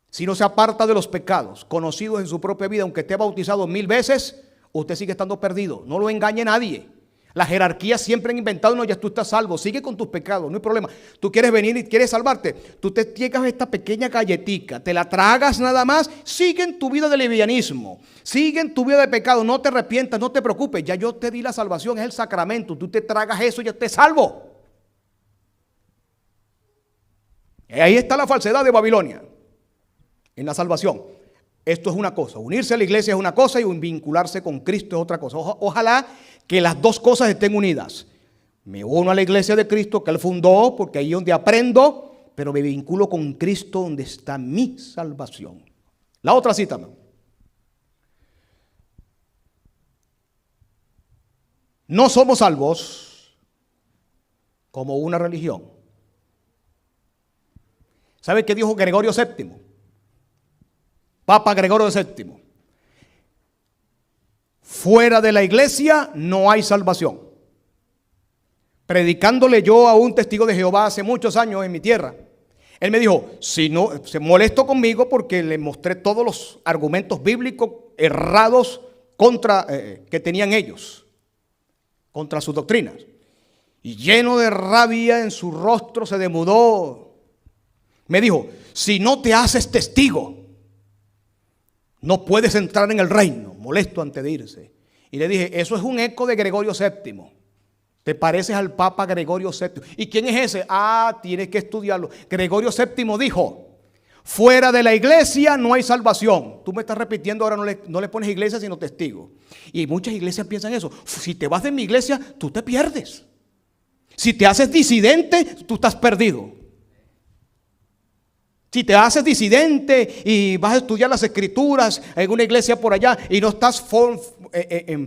Si no se aparta de los pecados conocidos en su propia vida, aunque esté bautizado 1000 veces, usted sigue estando perdido. No lo engañe nadie. La jerarquía siempre han inventado, no, ya tú estás salvo, sigue con tus pecados, no hay problema. Tú quieres venir y quieres salvarte, tú te llegas esta pequeña galletica, te la tragas nada más, sigue en tu vida de levianismo, sigue en tu vida de pecado, no te arrepientas, no te preocupes, ya yo te di la salvación, es el sacramento, tú te tragas eso y ya te salvo. Y ahí está la falsedad de Babilonia, en la salvación. Esto es una cosa, unirse a la iglesia es una cosa y vincularse con Cristo es otra cosa. Ojalá que las dos cosas estén unidas. Me uno a la iglesia de Cristo que Él fundó, porque ahí es donde aprendo, pero me vinculo con Cristo donde está mi salvación. La otra cita. No somos salvos como una religión. ¿Sabe qué dijo Gregorio VII? Papa Gregorio VII. Fuera de la iglesia no hay salvación. Predicándole yo a un testigo de Jehová hace muchos años en mi tierra, él me dijo, si no, se molestó conmigo porque le mostré todos los argumentos bíblicos errados contra que tenían ellos, contra sus doctrinas. Y lleno de rabia en su rostro se demudó. Me dijo, si no te haces testigo, no puedes entrar en el reino. Molesto antes de irse. Y le dije, eso es un eco de Gregorio VII. Te pareces al Papa Gregorio VII. ¿Y quién es ese? Tienes que estudiarlo. Gregorio VII dijo, fuera de la iglesia no hay salvación. Tú me estás repitiendo, ahora no le pones iglesia sino testigo. Y muchas iglesias piensan eso. Si te vas de mi iglesia, tú te pierdes. Si te haces disidente, tú estás perdido. Si te haces disidente y vas a estudiar las escrituras en una iglesia por allá y no estás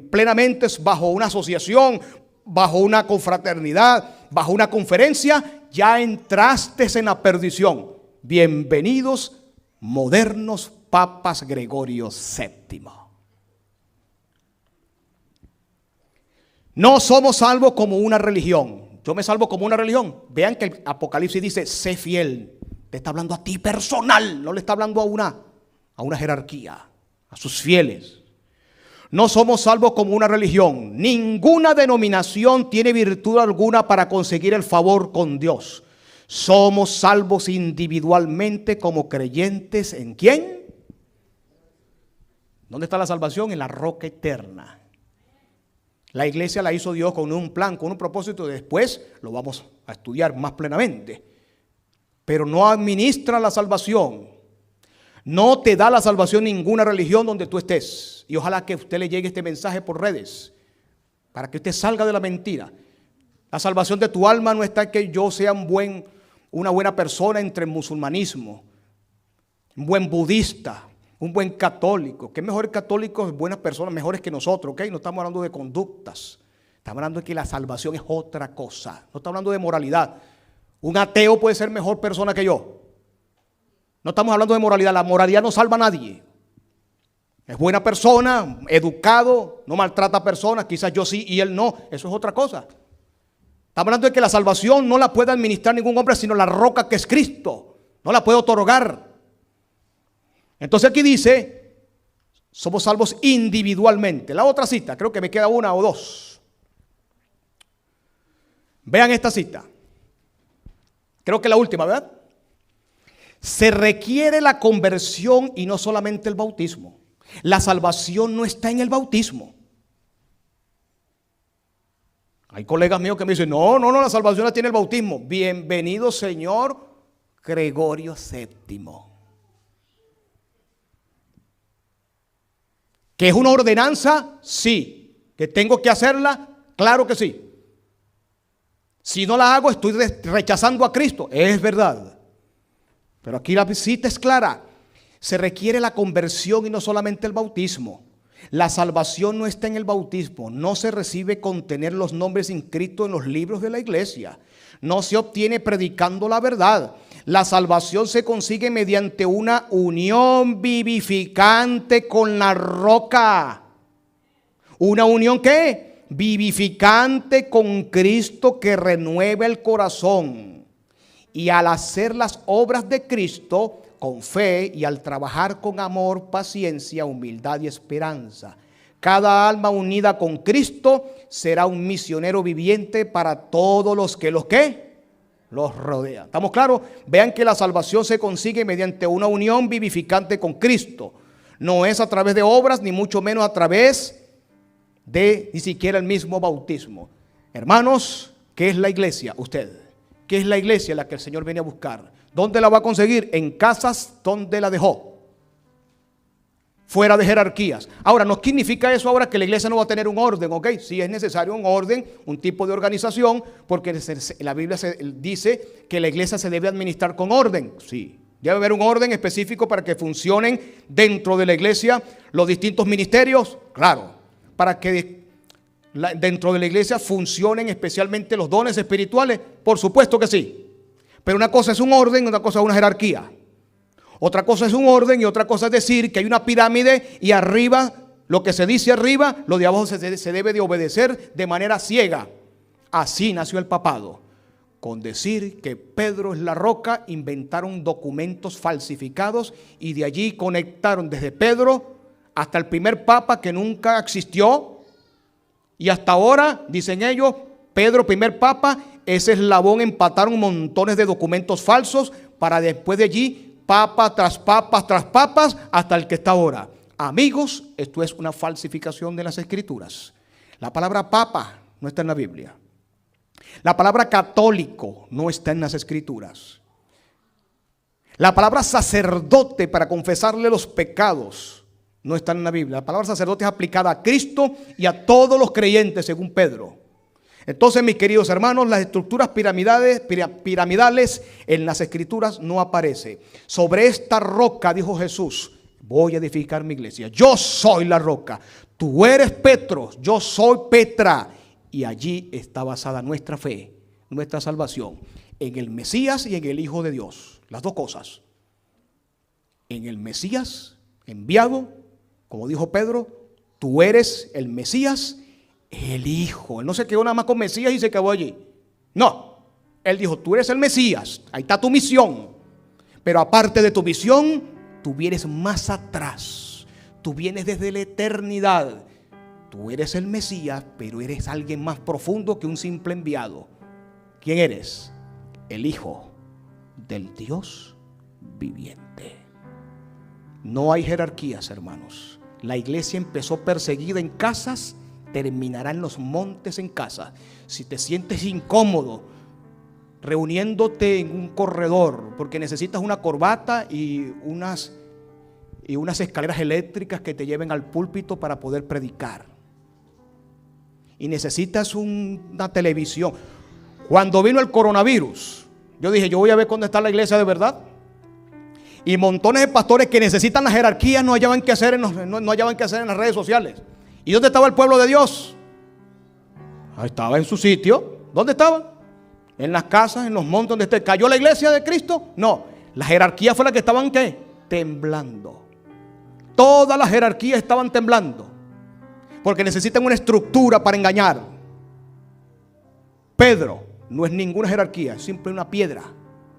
plenamente bajo una asociación, bajo una confraternidad, bajo una conferencia, ya entraste en la perdición. Bienvenidos, modernos papas Gregorio VII. No somos salvos como una religión. Yo me salvo como una religión. Vean que el Apocalipsis dice, sé fiel. Te está hablando a ti personal, no le está hablando a una jerarquía, a sus fieles. No somos salvos como una religión. Ninguna denominación tiene virtud alguna para conseguir el favor con Dios. Somos salvos individualmente como creyentes. ¿En quién? ¿Dónde está la salvación? En la roca eterna. La iglesia la hizo Dios con un plan, con un propósito. Después lo vamos a estudiar más plenamente. Pero no administra la salvación. No te da la salvación ninguna religión donde tú estés. Y ojalá que a usted le llegue este mensaje por redes, para que usted salga de la mentira. La salvación de tu alma no está en que yo sea una buena persona entre el musulmanismo, un buen budista, un buen católico. ¿Qué mejores católicos, buenas personas, mejores que nosotros? ¿Okay? No estamos hablando de conductas. Estamos hablando de que la salvación es otra cosa. No estamos hablando de moralidad. Un ateo puede ser mejor persona que yo. No estamos hablando de moralidad. La moralidad no salva a nadie. Es buena persona, educado, no maltrata a personas. Quizás yo sí y él no. Eso es otra cosa. Estamos hablando de que la salvación no la puede administrar ningún hombre, sino la roca que es Cristo. No la puede otorgar. Entonces aquí dice, Somos salvos individualmente. La otra cita, creo que me queda una o dos. Vean esta cita. Creo que la última, ¿verdad? Se requiere la conversión y no solamente el bautismo. La salvación no está en el bautismo. Hay colegas míos que me dicen, no, la salvación la tiene el bautismo. Bienvenido, señor Gregorio VII. ¿Que es una ordenanza? Sí. ¿Que tengo que hacerla? Claro que sí. Si no la hago, estoy rechazando a Cristo. Es verdad. Pero aquí la cita es clara. Se requiere la conversión y no solamente el bautismo. La salvación no está en el bautismo. No se recibe con tener los nombres inscritos en los libros de la iglesia. No se obtiene predicando la verdad. La salvación se consigue mediante una unión vivificante con la roca. ¿Una unión qué? Vivificante con Cristo que renueva el corazón. Y al hacer las obras de Cristo con fe y al trabajar con amor, paciencia, humildad y esperanza. Cada alma unida con Cristo será un misionero viviente para todos los que los rodean. ¿Estamos claros? Vean que la salvación se consigue mediante una unión vivificante con Cristo. No es a través de obras, ni mucho menos a través de ni siquiera el mismo bautismo. Hermanos, ¿qué es la iglesia? Usted. ¿Qué es la iglesia la que el Señor viene a buscar? ¿Dónde la va a conseguir? En casas donde la dejó. Fuera de jerarquías. Ahora, no significa eso ahora que la iglesia no va a tener un orden, ¿ok? Sí es necesario un orden, un tipo de organización, porque la Biblia dice que la iglesia se debe administrar con orden. Sí, debe haber un orden específico para que funcionen dentro de la iglesia los distintos ministerios, claro, para que dentro de la iglesia funcionen especialmente los dones espirituales, por supuesto que sí. Pero una cosa es un orden y otra cosa es una jerarquía. Otra cosa es un orden y otra cosa es decir que hay una pirámide y arriba, lo que se dice arriba, lo de abajo se debe de obedecer de manera ciega. Así nació el papado. Con decir que Pedro es la roca, inventaron documentos falsificados y de allí conectaron desde Pedro hasta el primer papa que nunca existió. Y hasta ahora, dicen ellos, Pedro, primer papa, ese eslabón empataron montones de documentos falsos para después de allí, papa tras papas tras papas, hasta el que está ahora. Amigos, esto es una falsificación de las escrituras. La palabra papa no está en la Biblia. La palabra católico no está en las escrituras. La palabra sacerdote para confesarle los pecados no está en la Biblia. La palabra sacerdote es aplicada a Cristo y a todos los creyentes, según Pedro. Entonces, mis queridos hermanos, las estructuras piramidales en las escrituras no aparece. Sobre esta roca, dijo Jesús, voy a edificar mi iglesia. Yo soy la roca. Tú eres Petro, yo soy Petra. Y allí está basada nuestra fe, nuestra salvación, en el Mesías y en el Hijo de Dios. Las dos cosas. En el Mesías enviado, como dijo Pedro, tú eres el Mesías, el Hijo. Él no se quedó nada más con Mesías y se quedó allí. No, él dijo, tú eres el Mesías, ahí está tu misión. Pero aparte de tu misión, tú vienes más atrás. Tú vienes desde la eternidad. Tú eres el Mesías, pero eres alguien más profundo que un simple enviado. ¿Quién eres? El Hijo del Dios viviente. No hay jerarquías, hermanos. La iglesia empezó perseguida en casas, terminará en los montes en casa. Si te sientes incómodo reuniéndote en un corredor porque necesitas una corbata y unas escaleras eléctricas que te lleven al púlpito para poder predicar, y necesitas una televisión. Cuando vino el coronavirus, yo dije, yo voy a ver dónde está la iglesia de verdad. Y montones de pastores que necesitan la jerarquía no hallaban qué hacer no hallaban qué hacer en las redes sociales. ¿Y dónde estaba el pueblo de Dios? Ahí estaba en su sitio. ¿Dónde estaba? En las casas, en los montes donde esté. ¿Cayó la iglesia de Cristo? No. La jerarquía fue la que estaban ¿qué? Temblando. Todas las jerarquías estaban temblando. Porque necesitan una estructura para engañar. Pedro no es ninguna jerarquía, es simple una piedra,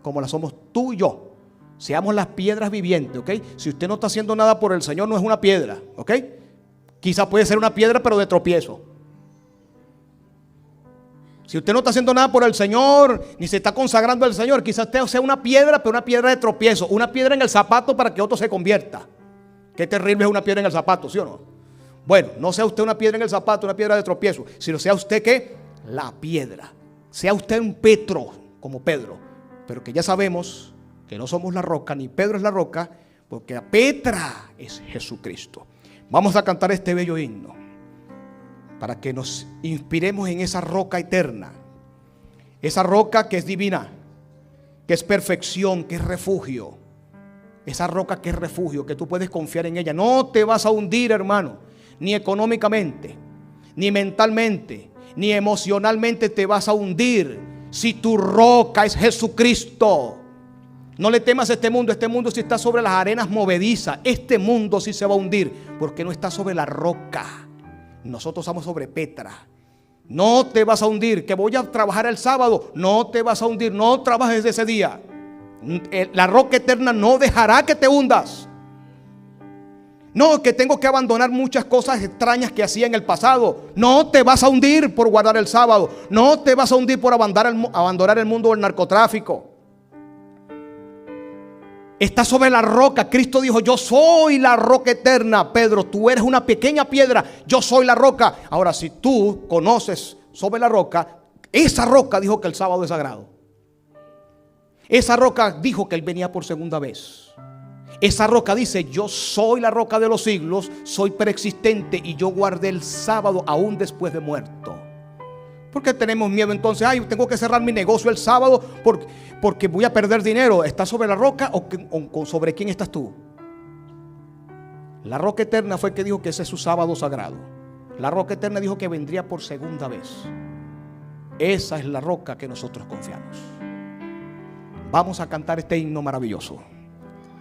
como la somos tú y yo. Seamos las piedras vivientes, ¿ok? Si usted no está haciendo nada por el Señor, no es una piedra, ¿ok? Quizá puede ser una piedra, pero de tropiezo. Si usted no está haciendo nada por el Señor, ni se está consagrando al Señor, quizás usted sea una piedra, pero una piedra de tropiezo, una piedra en el zapato para que otro se convierta. Qué terrible es una piedra en el zapato, ¿sí o no? Bueno, no sea usted una piedra en el zapato, una piedra de tropiezo, sino sea usted ¿qué? La piedra. Sea usted un Petro, como Pedro, pero que ya sabemos que no somos la roca, ni Pedro es la roca, porque la Petra es Jesucristo. Vamos a cantar este bello himno para que nos inspiremos en esa roca eterna, esa roca que es divina, que es perfección, que es refugio, esa roca que es refugio, que tú puedes confiar en ella. No te vas a hundir, hermano, ni económicamente, ni mentalmente, ni emocionalmente te vas a hundir si tu roca es Jesucristo. No le temas a este mundo sí está sobre las arenas movedizas, este mundo sí se va a hundir porque no está sobre la roca. Nosotros estamos sobre Petra. No te vas a hundir, que voy a trabajar el sábado, no te vas a hundir, no trabajes ese día. La roca eterna no dejará que te hundas. No, que tengo que abandonar muchas cosas extrañas que hacía en el pasado. No te vas a hundir por guardar el sábado. No te vas a hundir por abandonar el mundo del narcotráfico. Está sobre la roca. Cristo dijo: yo soy la roca eterna. Pedro, tú eres una pequeña piedra, yo soy la roca. Ahora, si tú conoces sobre la roca, esa roca dijo que el sábado es sagrado. Esa roca dijo que Él venía por segunda vez. Esa roca dice: yo soy la roca de los siglos, soy preexistente y yo guardé el sábado aún después de muerto. ¿Por qué tenemos miedo entonces? Ay, tengo que cerrar mi negocio el sábado porque voy a perder dinero. ¿Estás sobre la roca o sobre quién estás tú? La roca eterna fue el que dijo que ese es su sábado sagrado. La roca eterna dijo que vendría por segunda vez. Esa es la roca que nosotros confiamos. Vamos a cantar este himno maravilloso.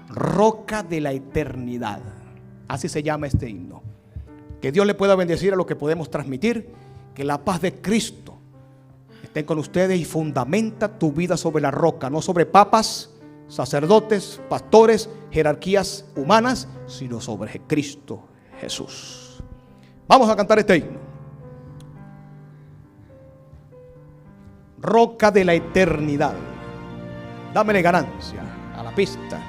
Roca de la eternidad. Así se llama este himno. Que Dios le pueda bendecir a lo que podemos transmitir. Que la paz de Cristo esté con ustedes y fundamenta tu vida sobre la roca, no sobre papas, sacerdotes, pastores, jerarquías humanas, sino sobre Cristo Jesús. Vamos a cantar este himno. Roca de la eternidad. Dámele ganancia a la pista.